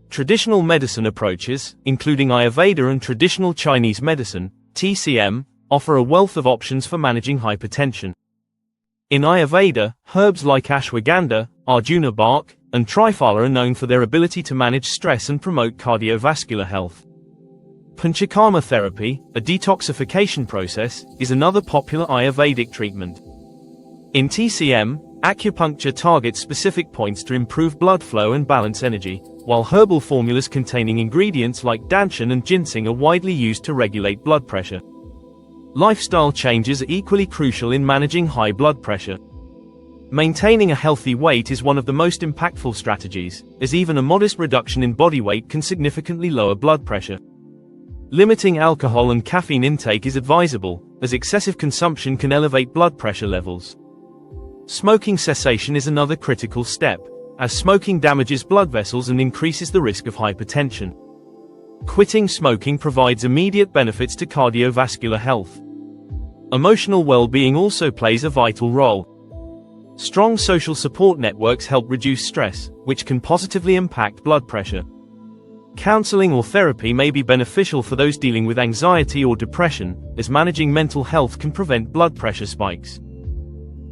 Traditional medicine approaches, including Ayurveda and traditional Chinese medicine, TCM, offer a wealth of options for managing hypertension. In Ayurveda, herbs like ashwagandha, Arjuna bark, and triphala are known for their ability to manage stress and promote cardiovascular health. Panchakarma therapy, a detoxification process, is another popular Ayurvedic treatment. In TCM, acupuncture targets specific points to improve blood flow and balance energy, while herbal formulas containing ingredients like danshan and ginseng are widely used to regulate blood pressure. Lifestyle changes are equally crucial in managing high blood pressure. Maintaining a healthy weight is one of the most impactful strategies, as even a modest reduction in body weight can significantly lower blood pressure. Limiting alcohol and caffeine intake is advisable, as excessive consumption can elevate blood pressure levels. Smoking cessation is another critical step, as smoking damages blood vessels and increases the risk of hypertension. Quitting smoking provides immediate benefits to cardiovascular health. Emotional well-being also plays a vital role. Strong social support networks help reduce stress, which can positively impact blood pressure. Counseling or therapy may be beneficial for those dealing with anxiety or depression, as managing mental health can prevent blood pressure spikes.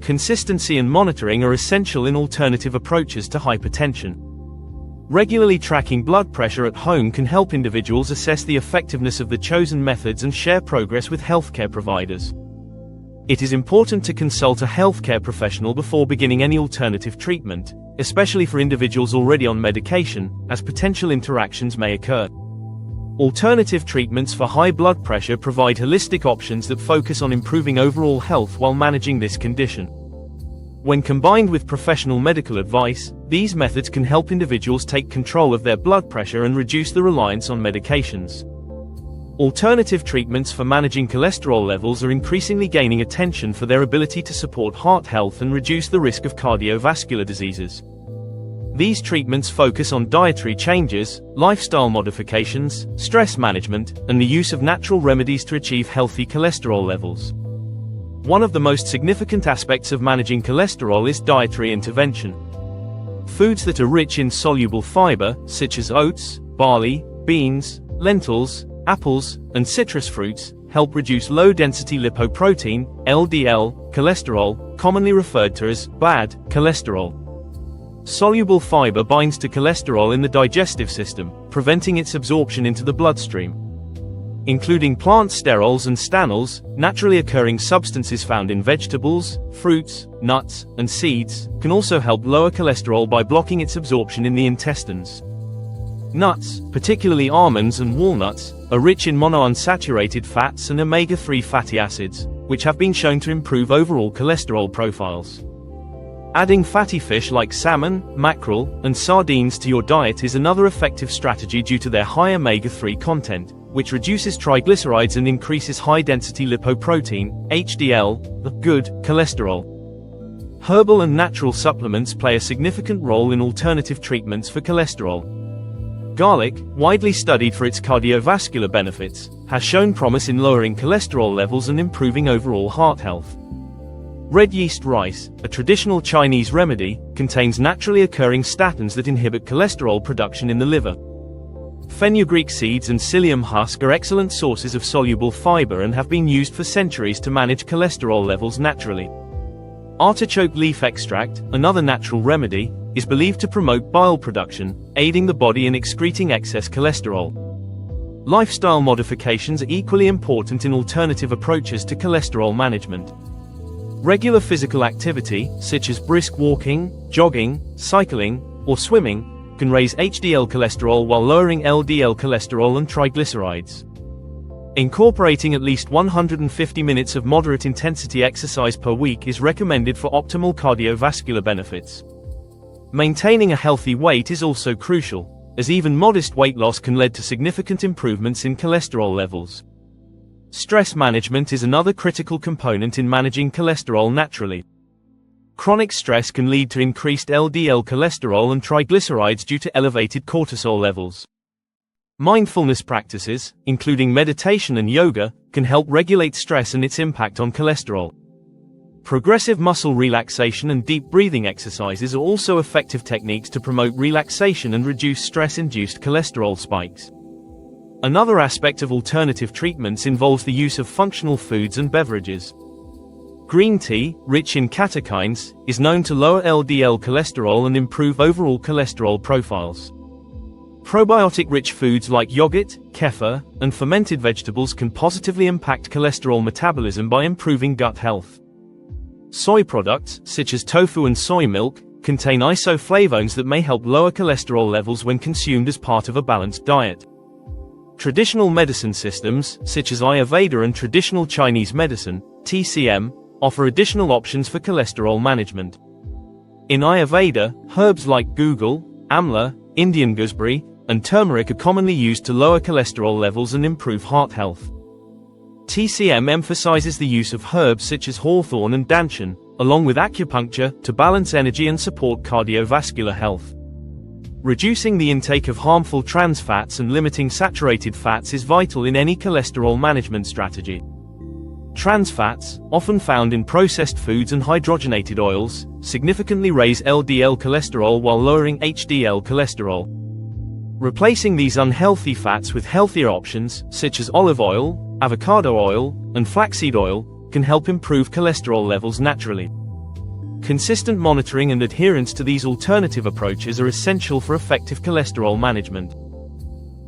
Consistency and monitoring are essential in alternative approaches to hypertension. Regularly tracking blood pressure at home can help individuals assess the effectiveness of the chosen methods and share progress with healthcare providers. It is important to consult a healthcare professional before beginning any alternative treatment, especially for individuals already on medication, as potential interactions may occur. Alternative treatments for high blood pressure provide holistic options that focus on improving overall health while managing this condition. When combined with professional medical advice, these methods can help individuals take control of their blood pressure and reduce the reliance on medications. Alternative treatments for managing cholesterol levels are increasingly gaining attention for their ability to support heart health and reduce the risk of cardiovascular diseases. These treatments focus on dietary changes, lifestyle modifications, stress management, and the use of natural remedies to achieve healthy cholesterol levels. One of the most significant aspects of managing cholesterol is dietary intervention. Foods that are rich in soluble fiber, such as oats, barley, beans, lentils, apples, and citrus fruits, help reduce low-density lipoprotein, LDL, cholesterol, commonly referred to as bad cholesterol. Soluble fiber binds to cholesterol in the digestive system, preventing its absorption into the bloodstream. Including plant sterols and stanols, naturally occurring substances found in vegetables, fruits, nuts, and seeds, can also help lower cholesterol by blocking its absorption in the intestines. Nuts, particularly almonds and walnuts, are rich in monounsaturated fats and omega-3 fatty acids, which have been shown to improve overall cholesterol profiles. Adding fatty fish like salmon, mackerel, and sardines to your diet is another effective strategy due to their high omega-3 content, which reduces triglycerides and increases high-density lipoprotein, HDL, the good cholesterol. Herbal and natural supplements play a significant role in alternative treatments for cholesterol. Garlic, widely studied for its cardiovascular benefits, has shown promise in lowering cholesterol levels and improving overall heart health. Red yeast rice, a traditional Chinese remedy, contains naturally occurring statins that inhibit cholesterol production in the liver. Fenugreek seeds and psyllium husk are excellent sources of soluble fiber and have been used for centuries to manage cholesterol levels naturally. Artichoke leaf extract, another natural remedy, is believed to promote bile production, aiding the body in excreting excess cholesterol. Lifestyle modifications are equally important in alternative approaches to cholesterol management. Regular physical activity, such as brisk walking, jogging, cycling, or swimming, can raise HDL cholesterol while lowering LDL cholesterol and triglycerides. Incorporating at least 150 minutes of moderate intensity exercise per week is recommended for optimal cardiovascular benefits. Maintaining a healthy weight is also crucial. as even modest weight loss can lead to significant improvements in cholesterol levels. Stress management is another critical component in managing cholesterol naturally. Chronic stress can lead to increased LDL cholesterol and triglycerides due to elevated cortisol levels. Mindfulness practices, including meditation and yoga, can help regulate stress and its impact on cholesterol. Progressive muscle relaxation and deep breathing exercises are also effective techniques to promote relaxation and reduce stress-induced cholesterol spikes. Another aspect of alternative treatments involves the use of functional foods and beverages. Green tea, rich in catechins, is known to lower LDL cholesterol and improve overall cholesterol profiles. Probiotic-rich foods like yogurt, kefir, and fermented vegetables can positively impact cholesterol metabolism by improving gut health. Soy products, such as tofu and soy milk, contain isoflavones that may help lower cholesterol levels when consumed as part of a balanced diet. Traditional medicine systems, such as Ayurveda and traditional Chinese medicine, TCM, offer additional options for cholesterol management. In Ayurveda, herbs like guggul, amla, Indian gooseberry, and turmeric are commonly used to lower cholesterol levels and improve heart health. TCM emphasizes the use of herbs such as hawthorn and danshan, along with acupuncture, to balance energy and support cardiovascular health. Reducing the intake of harmful trans fats and limiting saturated fats is vital in any cholesterol management strategy. Trans fats, often found in processed foods and hydrogenated oils, significantly raise LDL cholesterol while lowering HDL cholesterol. Replacing these unhealthy fats with healthier options, such as olive oil, avocado oil, and flaxseed oil, can help improve cholesterol levels naturally. Consistent monitoring and adherence to these alternative approaches are essential for effective cholesterol management.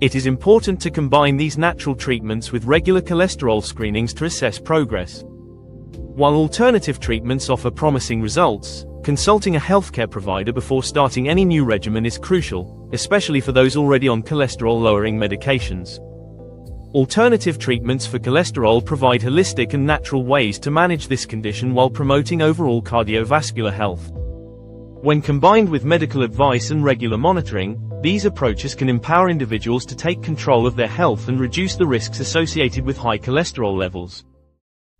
It is important to combine these natural treatments with regular cholesterol screenings to assess progress. While alternative treatments offer promising results, consulting a healthcare provider before starting any new regimen is crucial, especially for those already on cholesterol-lowering medications. Alternative treatments for cholesterol provide holistic and natural ways to manage this condition while promoting overall cardiovascular health. When combined with medical advice and regular monitoring, these approaches can empower individuals to take control of their health and reduce the risks associated with high cholesterol levels.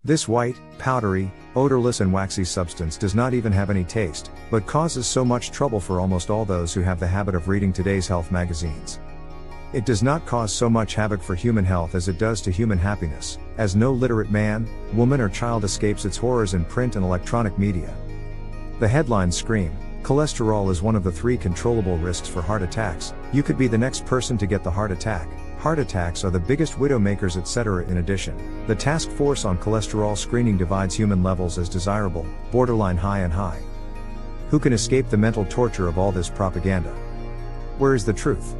This white, powdery, odorless and waxy substance does not even have any taste, but causes so much trouble for almost all those who have the habit of reading today's health magazines. It does not cause so much havoc for human health as it does to human happiness, as no literate man, woman or child escapes its horrors in print and electronic media. The headlines scream, cholesterol is one of the 3 controllable risks for heart attacks. You could be the next person to get the heart attack. Heart attacks are the biggest widowmakers, etc. In addition, the task force on cholesterol screening divides human levels as desirable, borderline high and high. Who can escape the mental torture of all this propaganda? Where is the truth?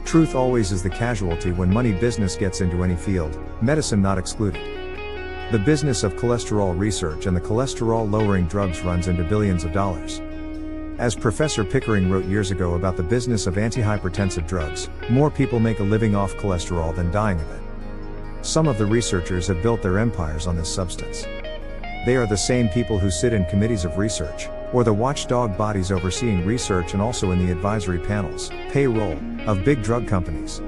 Truth always is the casualty when money business gets into any field, medicine not excluded. The business of cholesterol research and the cholesterol-lowering drugs runs into billions of dollars. As Professor Pickering wrote years ago about the business of antihypertensive drugs, more people make a living off cholesterol than dying of it. Some of the researchers have built their empires on this substance. They are the same people who sit in committees of research, or the watchdog bodies overseeing research and also in the advisory panels, payroll, of big drug companies.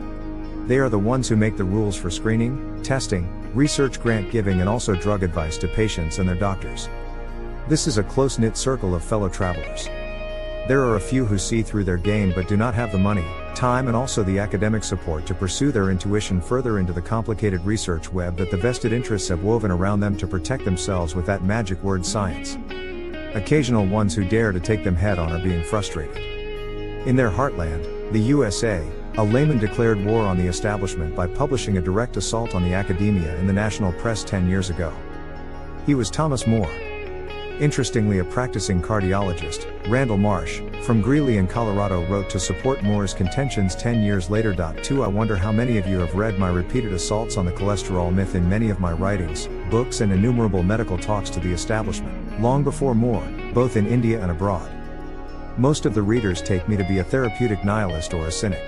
They are the ones who make the rules for screening, testing, research grant giving and also drug advice to patients and their doctors. This is a close-knit circle of fellow travelers. There are a few who see through their game but do not have the money, time and also the academic support to pursue their intuition further into the complicated research web that the vested interests have woven around them to protect themselves with that magic word science. Occasional ones who dare to take them head on are being frustrated. In their heartland, the USA, a layman declared war on the establishment by publishing a direct assault on the academia in the national press 10 years ago. He was Thomas More. Interestingly, a practicing cardiologist, Randall Marsh, from Greeley in Colorado wrote to support Moore's contentions 10 years later. 2 I wonder how many of you have read my repeated assaults on the cholesterol myth in many of my writings, books and innumerable medical talks to the establishment, long before Moore, both in India and abroad. Most of the readers take me to be a therapeutic nihilist or a cynic.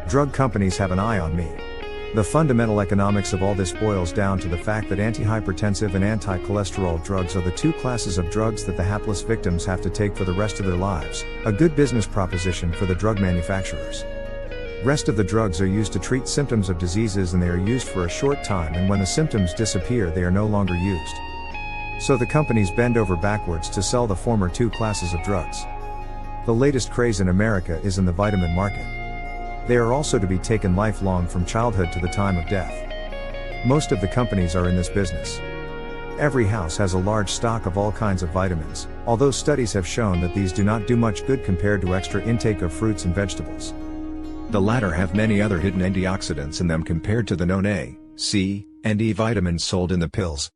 Drug companies have an eye on me. The fundamental economics of all this boils down to the fact that antihypertensive and anti-cholesterol drugs are the 2 classes of drugs that the hapless victims have to take for the rest of their lives, a good business proposition for the drug manufacturers. Rest of the drugs are used to treat symptoms of diseases, and they are used for a short time, and when the symptoms disappear they are no longer used. So the companies bend over backwards to sell the former two classes of drugs. The latest craze in America is in the vitamin market. They are also to be taken lifelong from childhood to the time of death. Most of the companies are in this business. Every house has a large stock of all kinds of vitamins, although studies have shown that these do not do much good compared to extra intake of fruits and vegetables. The latter have many other hidden antioxidants in them compared to the known A, C, and E vitamins sold in the pills.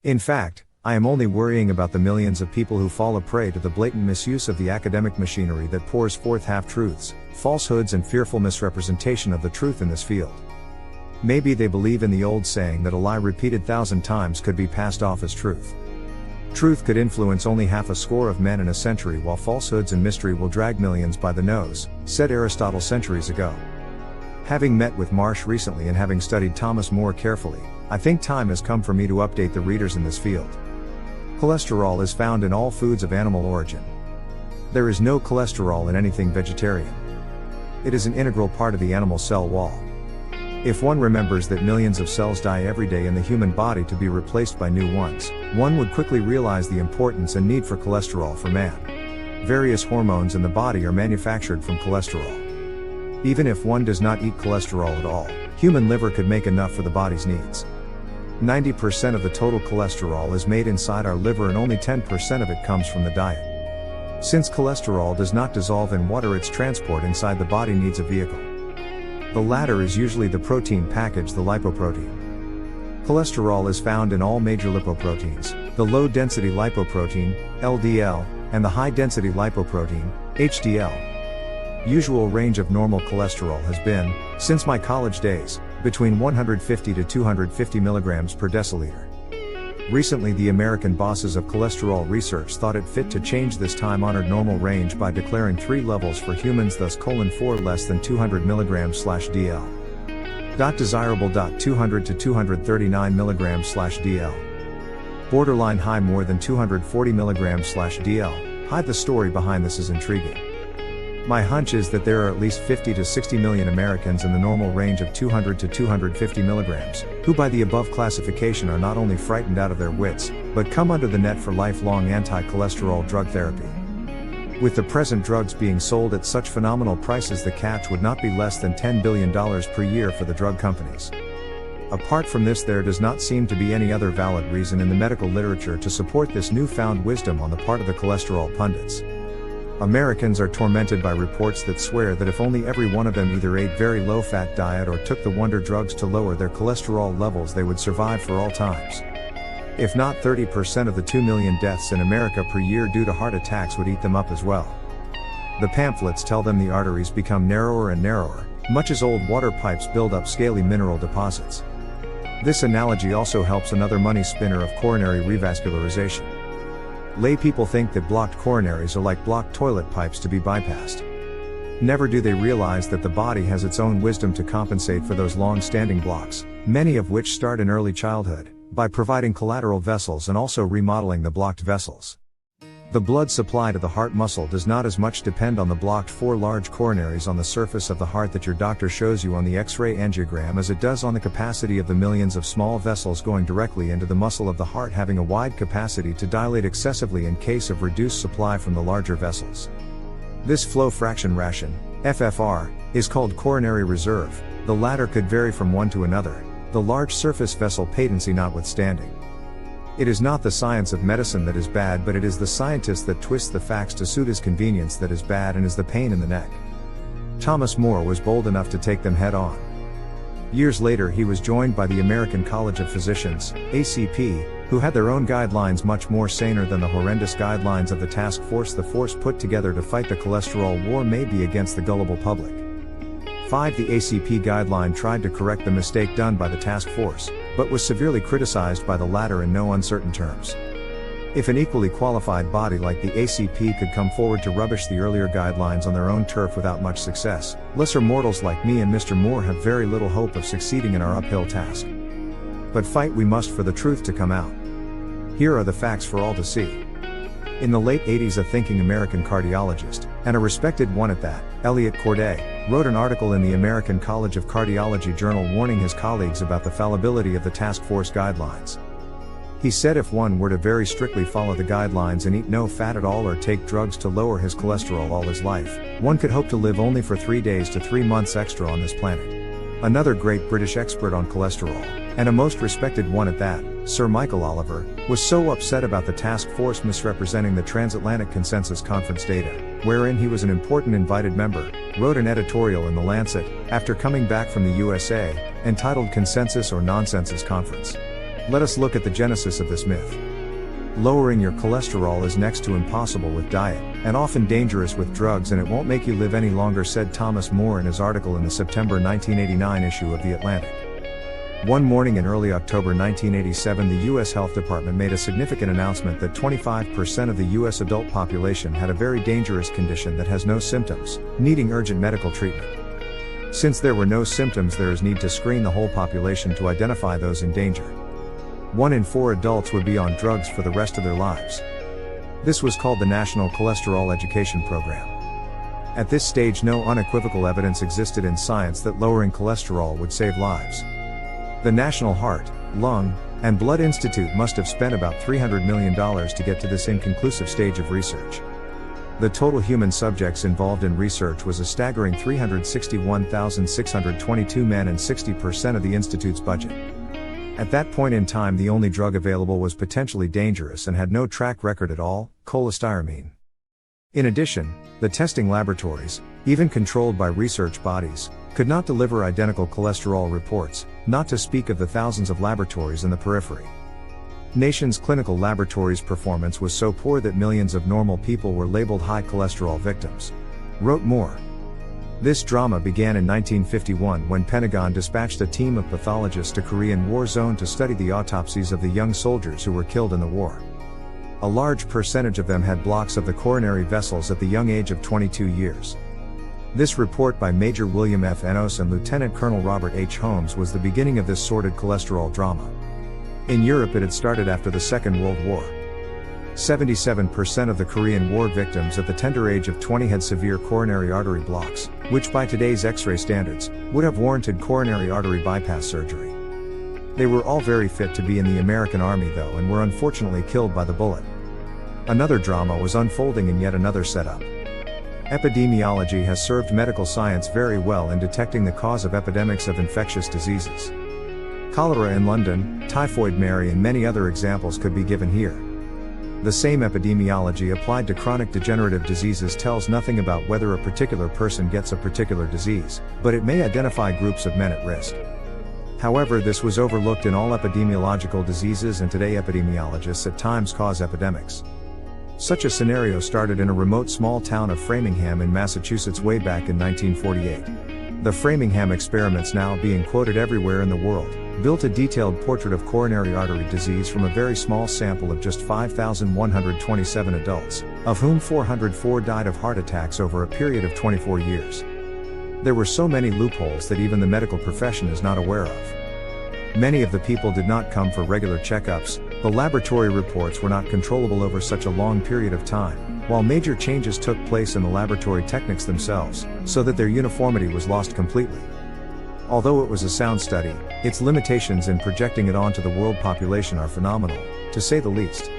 In fact, I am only worrying about the millions of people who fall a prey to the blatant misuse of the academic machinery that pours forth half-truths, falsehoods, and fearful misrepresentation of the truth in this field. Maybe they believe in the old saying that a lie repeated 1,000 times could be passed off as truth. Truth could influence only half a score of men in a century, while falsehoods and mystery will drag millions by the nose, said Aristotle centuries ago. Having met with Marsh recently and having studied Thomas More carefully, I think time has come for me to update the readers in this field. Cholesterol is found in all foods of animal origin. There is no cholesterol in anything vegetarian. It is an integral part of the animal cell wall. If one remembers that millions of cells die every day in the human body to be replaced by new ones, one would quickly realize the importance and need for cholesterol for man. Various hormones in the body are manufactured from cholesterol. Even if one does not eat cholesterol at all, human liver could make enough for the body's needs. 90% of the total cholesterol is made inside our liver, and only 10% of it comes from the diet. Since cholesterol does not dissolve in water, its transport inside the body needs a vehicle. The latter is usually the protein package, the lipoprotein. Cholesterol is found in all major lipoproteins, the low-density lipoprotein, LDL, and the high-density lipoprotein, HDL. Usual range of normal cholesterol has been, since my college days, between 150 to 250 milligrams per deciliter. Recently, the American bosses of cholesterol research thought it fit to change this time-honored normal range by declaring 3 levels for humans, thus: 4 less than 200 mg/dl. Desirable. 200 to 239 mg/dl. Borderline high, more than 240 mg/dl. High. The story behind this is intriguing. My hunch is that there are at least 50 to 60 million Americans in the normal range of 200 to 250 milligrams, who by the above classification are not only frightened out of their wits, but come under the net for lifelong anti-cholesterol drug therapy. With the present drugs being sold at such phenomenal prices, the catch would not be less than $10 billion per year for the drug companies. Apart from this, there does not seem to be any other valid reason in the medical literature to support this newfound wisdom on the part of the cholesterol pundits. Americans are tormented by reports that swear that if only every one of them either ate very low-fat diet or took the wonder drugs to lower their cholesterol levels, they would survive for all times. If not, 30% of the 2 million deaths in America per year due to heart attacks would eat them up as well. The pamphlets tell them the arteries become narrower and narrower, much as old water pipes build up scaly mineral deposits. This analogy also helps another money spinner of coronary revascularization. Lay people think that blocked coronaries are like blocked toilet pipes to be bypassed. Never do they realize that the body has its own wisdom to compensate for those long-standing blocks, many of which start in early childhood, by providing collateral vessels and also remodeling the blocked vessels. The blood supply to the heart muscle does not as much depend on the blocked 4 large coronaries on the surface of the heart that your doctor shows you on the X-ray angiogram as it does on the capacity of the millions of small vessels going directly into the muscle of the heart, having a wide capacity to dilate excessively in case of reduced supply from the larger vessels. This flow fraction ration, FFR, is called coronary reserve. The latter could vary from one to another, the large surface vessel patency notwithstanding. It is not the science of medicine that is bad, but it is the scientist that twists the facts to suit his convenience that is bad, and is the pain in the neck. Thomas More was bold enough to take them head on. Years later, he was joined by the American College of Physicians, ACP, who had their own guidelines much more saner than the horrendous guidelines of the task force the force put together to fight the cholesterol war may be against the gullible public. 5. The ACP guideline tried to correct the mistake done by the task force, but was severely criticized by the latter in no uncertain terms. If an equally qualified body like the ACP could come forward to rubbish the earlier guidelines on their own turf without much success, lesser mortals like me and Mr. Moore have very little hope of succeeding in our uphill task. But fight we must for the truth to come out. Here are the facts for all to see. In the late 80s, a thinking American cardiologist, And a respected one at that. Elliot Corday wrote an article in the American College of Cardiology journal warning his colleagues about the fallibility of the task force guidelines. He said if one were to very strictly follow the guidelines and eat no fat at all or take drugs to lower his cholesterol all his life, one could hope to live only for 3 days to 3 months extra on this planet. Another great British expert on cholesterol, and a most respected one at that, Sir Michael Oliver, was so upset about the task force misrepresenting the Transatlantic Consensus Conference data, wherein he was an important invited member, wrote an editorial in The Lancet, after coming back from the USA, entitled Consensus or Nonsensus Conference. Let us look at the genesis of this myth. Lowering your cholesterol is next to impossible with diet, and often dangerous with drugs, and it won't make you live any longer, said Thomas Moore in his article in the September 1989 issue of The Atlantic. One morning in early October 1987, the U.S. Health Department made a significant announcement that 25% of the U.S. adult population had a very dangerous condition that has no symptoms, needing urgent medical treatment. Since there were no symptoms, there is need to screen the whole population to identify those in danger. 1 in 4 adults would be on drugs for the rest of their lives. This was called the National Cholesterol Education Program. At this stage, no unequivocal evidence existed in science that lowering cholesterol would save lives. The National Heart, Lung, and Blood Institute must have spent about $300 million to get to this inconclusive stage of research. The total human subjects involved in research was a staggering 361,622 men and 60% of the Institute's budget. At that point in time, the only drug available was potentially dangerous and had no track record at all, cholestyramine. In addition, the testing laboratories, even controlled by research bodies, could not deliver identical cholesterol reports, not to speak of the thousands of laboratories in the periphery. Nation's clinical laboratories' performance was so poor that millions of normal people were labeled high cholesterol victims. Wrote Moore. This drama began in 1951 when Pentagon dispatched a team of pathologists to Korean War zone to study the autopsies of the young soldiers who were killed in the war. A large percentage of them had blocks of the coronary vessels at the young age of 22 years. This report by Major William F. Enos and Lieutenant Colonel Robert H. Holmes was the beginning of this sordid cholesterol drama. In Europe, it had started after the Second World War. 77% of the Korean War victims at the tender age of 20 had severe coronary artery blocks, which by today's X-ray standards, would have warranted coronary artery bypass surgery. They were all very fit to be in the American Army though, and were unfortunately killed by the bullet. Another drama was unfolding in yet another setup. Epidemiology has served medical science very well in detecting the cause of epidemics of infectious diseases. Cholera in London, typhoid Mary, and many other examples could be given here. The same epidemiology applied to chronic degenerative diseases tells nothing about whether a particular person gets a particular disease, but it may identify groups of men at risk. However, this was overlooked in all epidemiological diseases, and today epidemiologists at times cause epidemics. Such a scenario started in a remote small town of Framingham in Massachusetts way back in 1948. The Framingham experiments, now being quoted everywhere in the world, built a detailed portrait of coronary artery disease from a very small sample of just 5,127 adults, of whom 404 died of heart attacks over a period of 24 years. There were so many loopholes that even the medical profession is not aware of. Many of the people did not come for regular checkups, the laboratory reports were not controllable over such a long period of time, while major changes took place in the laboratory techniques themselves, so that their uniformity was lost completely. Although it was a sound study, its limitations in projecting it onto the world population are phenomenal, to say the least.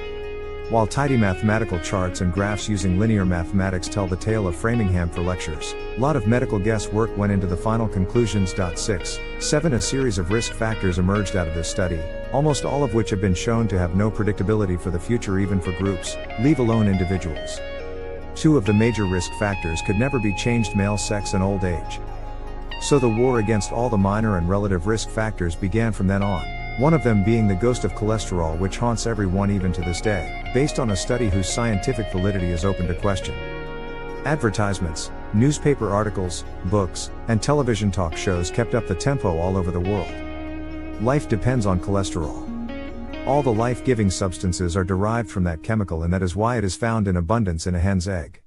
While tidy mathematical charts and graphs using linear mathematics tell the tale of Framingham for lectures, a lot of medical guesswork went into the final conclusions. 6, 7 A series of risk factors emerged out of this study, almost all of which have been shown to have no predictability for the future even for groups, leave alone individuals. 2 of the major risk factors could never be changed: male sex and old age. So the war against all the minor and relative risk factors began from then on, one of them being the ghost of cholesterol, which haunts everyone even to this day, based on a study whose scientific validity is open to question. Advertisements, newspaper articles, books, and television talk shows kept up the tempo all over the world. Life depends on cholesterol. All the life-giving substances are derived from that chemical, and that is why it is found in abundance in a hen's egg.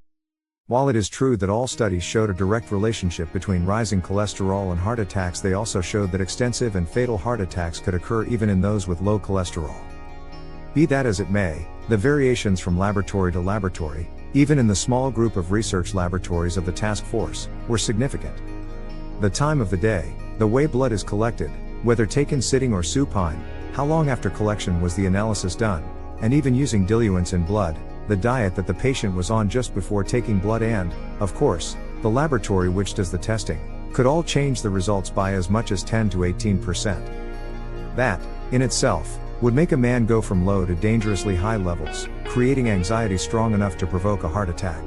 While it is true that all studies showed a direct relationship between rising cholesterol and heart attacks, they also showed that extensive and fatal heart attacks could occur even in those with low cholesterol. Be that as it may, the variations from laboratory to laboratory, even in the small group of research laboratories of the task force, were significant. The time of the day, the way blood is collected, whether taken sitting or supine, how long after collection was the analysis done, and even using diluents in blood, the diet that the patient was on just before taking blood and, of course, the laboratory which does the testing, could all change the results by as much as 10 to 18%. That, in itself, would make a man go from low to dangerously high levels, creating anxiety strong enough to provoke a heart attack.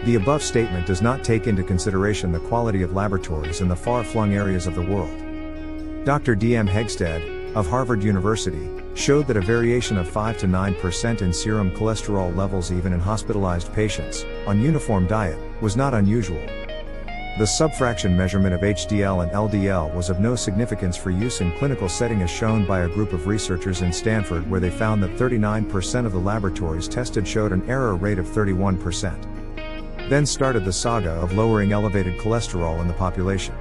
The above statement does not take into consideration the quality of laboratories in the far-flung areas of the world. Dr. D.M. Hegstad, of Harvard University, showed that a variation of 5 to 9% in serum cholesterol levels even in hospitalized patients, on uniform diet, was not unusual. The subfraction measurement of HDL and LDL was of no significance for use in clinical setting as shown by a group of researchers in Stanford where they found that 39% of the laboratories tested showed an error rate of 31%. Then started the saga of lowering elevated cholesterol in the population.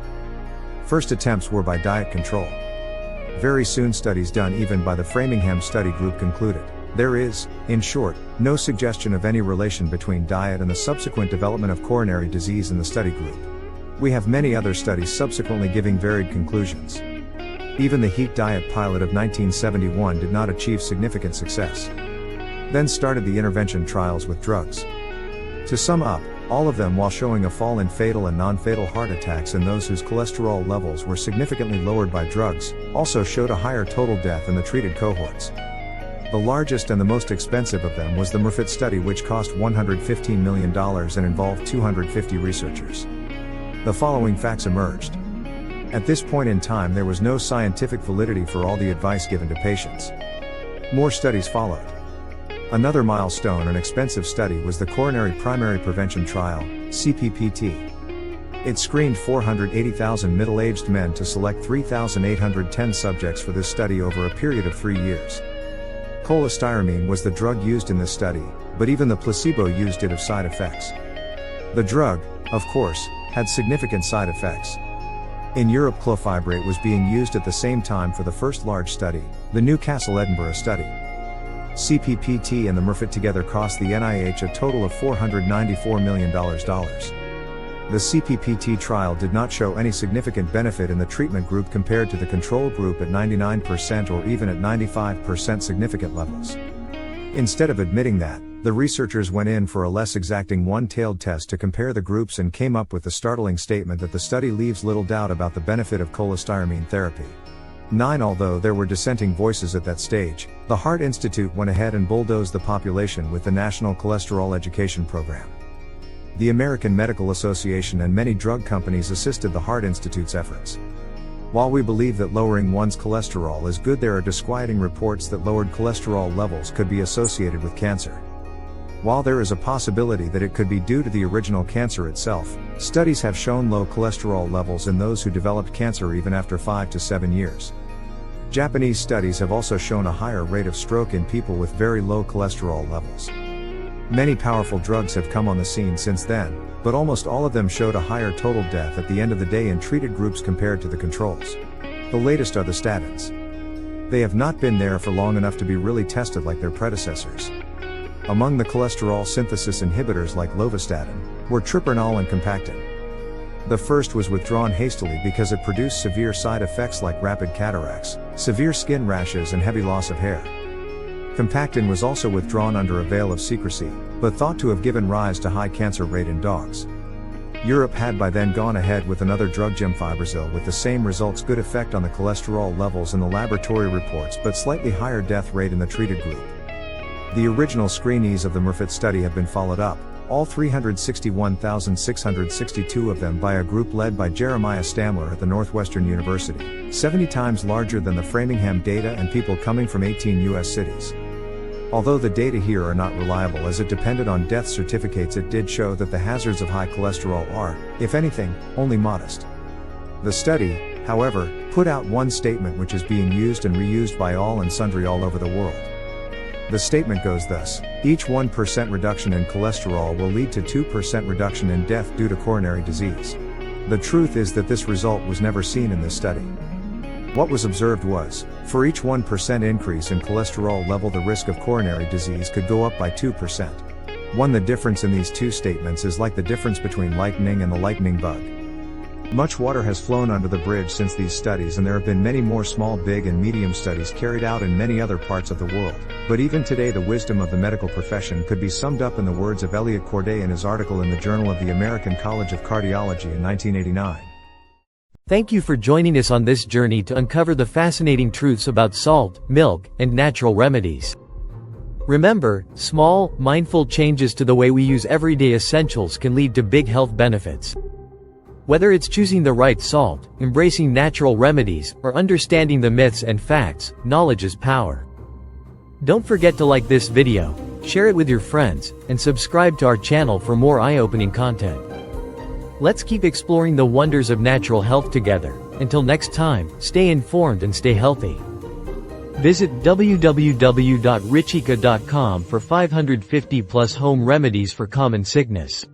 First attempts were by diet control. Very soon studies done even by the Framingham Study Group concluded there is, in short, no suggestion of any relation between diet and the subsequent development of coronary disease in the study group. We have many other studies subsequently giving varied conclusions. Even the heat diet pilot of 1971 did not achieve significant success. Then started the intervention trials with drugs. To sum up, all of them while showing a fall in fatal and non-fatal heart attacks in those whose cholesterol levels were significantly lowered by drugs, also showed a higher total death in the treated cohorts. The largest and the most expensive of them was the MERFIT study which cost $115 million and involved 250 researchers. The following facts emerged. At this point in time there was no scientific validity for all the advice given to patients. More studies followed. Another milestone and expensive study was the Coronary Primary Prevention Trial, CPPT. It screened 480,000 middle-aged men to select 3,810 subjects for this study over a period of 3 years. Cholestyramine was the drug used in this study, but even the placebo used did have side effects. The drug, of course, had significant side effects. In Europe clofibrate was being used at the same time for the first large study, the Newcastle-Edinburgh study. CPPT and the MERFIT together cost the NIH a total of $494 million. The CPPT trial did not show any significant benefit in the treatment group compared to the control group at 99% or even at 95% significant levels. Instead of admitting that, the researchers went in for a less exacting one-tailed test to compare the groups and came up with the startling statement that the study leaves little doubt about the benefit of cholestyramine therapy. Although there were dissenting voices at that stage, the Heart Institute went ahead and bulldozed the population with the National Cholesterol Education Program. The American Medical Association and many drug companies assisted the Heart Institute's efforts. While we believe that lowering one's cholesterol is good, there are disquieting reports that lowered cholesterol levels could be associated with cancer. While there is a possibility that it could be due to the original cancer itself, studies have shown low cholesterol levels in those who developed cancer even after 5 to 7 years. Japanese studies have also shown a higher rate of stroke in people with very low cholesterol levels. Many powerful drugs have come on the scene since then, but almost all of them showed a higher total death at the end of the day in treated groups compared to the controls. The latest are the statins. They have not been there for long enough to be really tested like their predecessors. Among the cholesterol synthesis inhibitors like lovastatin, were tripernol and compactin. The first was withdrawn hastily because it produced severe side effects like rapid cataracts, severe skin rashes and heavy loss of hair. Compactin was also withdrawn under a veil of secrecy, but thought to have given rise to high cancer rate in dogs. Europe had by then gone ahead with another drug gemfibrozil with the same results, good effect on the cholesterol levels in the laboratory reports but slightly higher death rate in the treated group. The original screenees of the MERFIT study have been followed up, all 361,662 of them by a group led by Jeremiah Stamler at the Northwestern University, 70 times larger than the Framingham data and people coming from 18 U.S. cities. Although the data here are not reliable as it depended on death certificates, it did show that the hazards of high cholesterol are, if anything, only modest. The study, however, put out one statement which is being used and reused by all and sundry all over the world. The statement goes thus: each 1% reduction in cholesterol will lead to 2% reduction in death due to coronary disease. The truth is that this result was never seen in this study. What was observed was, for each 1% increase in cholesterol level, the risk of coronary disease could go up by 2%. The difference in these two statements is like the difference between lightning and the lightning bug. Much water has flown under the bridge since these studies, and there have been many more small, big and medium studies carried out in many other parts of the world. But even today the wisdom of the medical profession could be summed up in the words of Elliot Corday in his article in the Journal of the American College of Cardiology in 1989. Thank you for joining us on this journey to uncover the fascinating truths about salt, milk, and natural remedies. Remember, small, mindful changes to the way we use everyday essentials can lead to big health benefits. Whether it's choosing the right salt, embracing natural remedies, or understanding the myths and facts, knowledge is power. Don't forget to like this video, share it with your friends, and subscribe to our channel for more eye-opening content. Let's keep exploring the wonders of natural health together. Until next time, stay informed and stay healthy. Visit www.richika.com for 550+ home remedies for common sickness.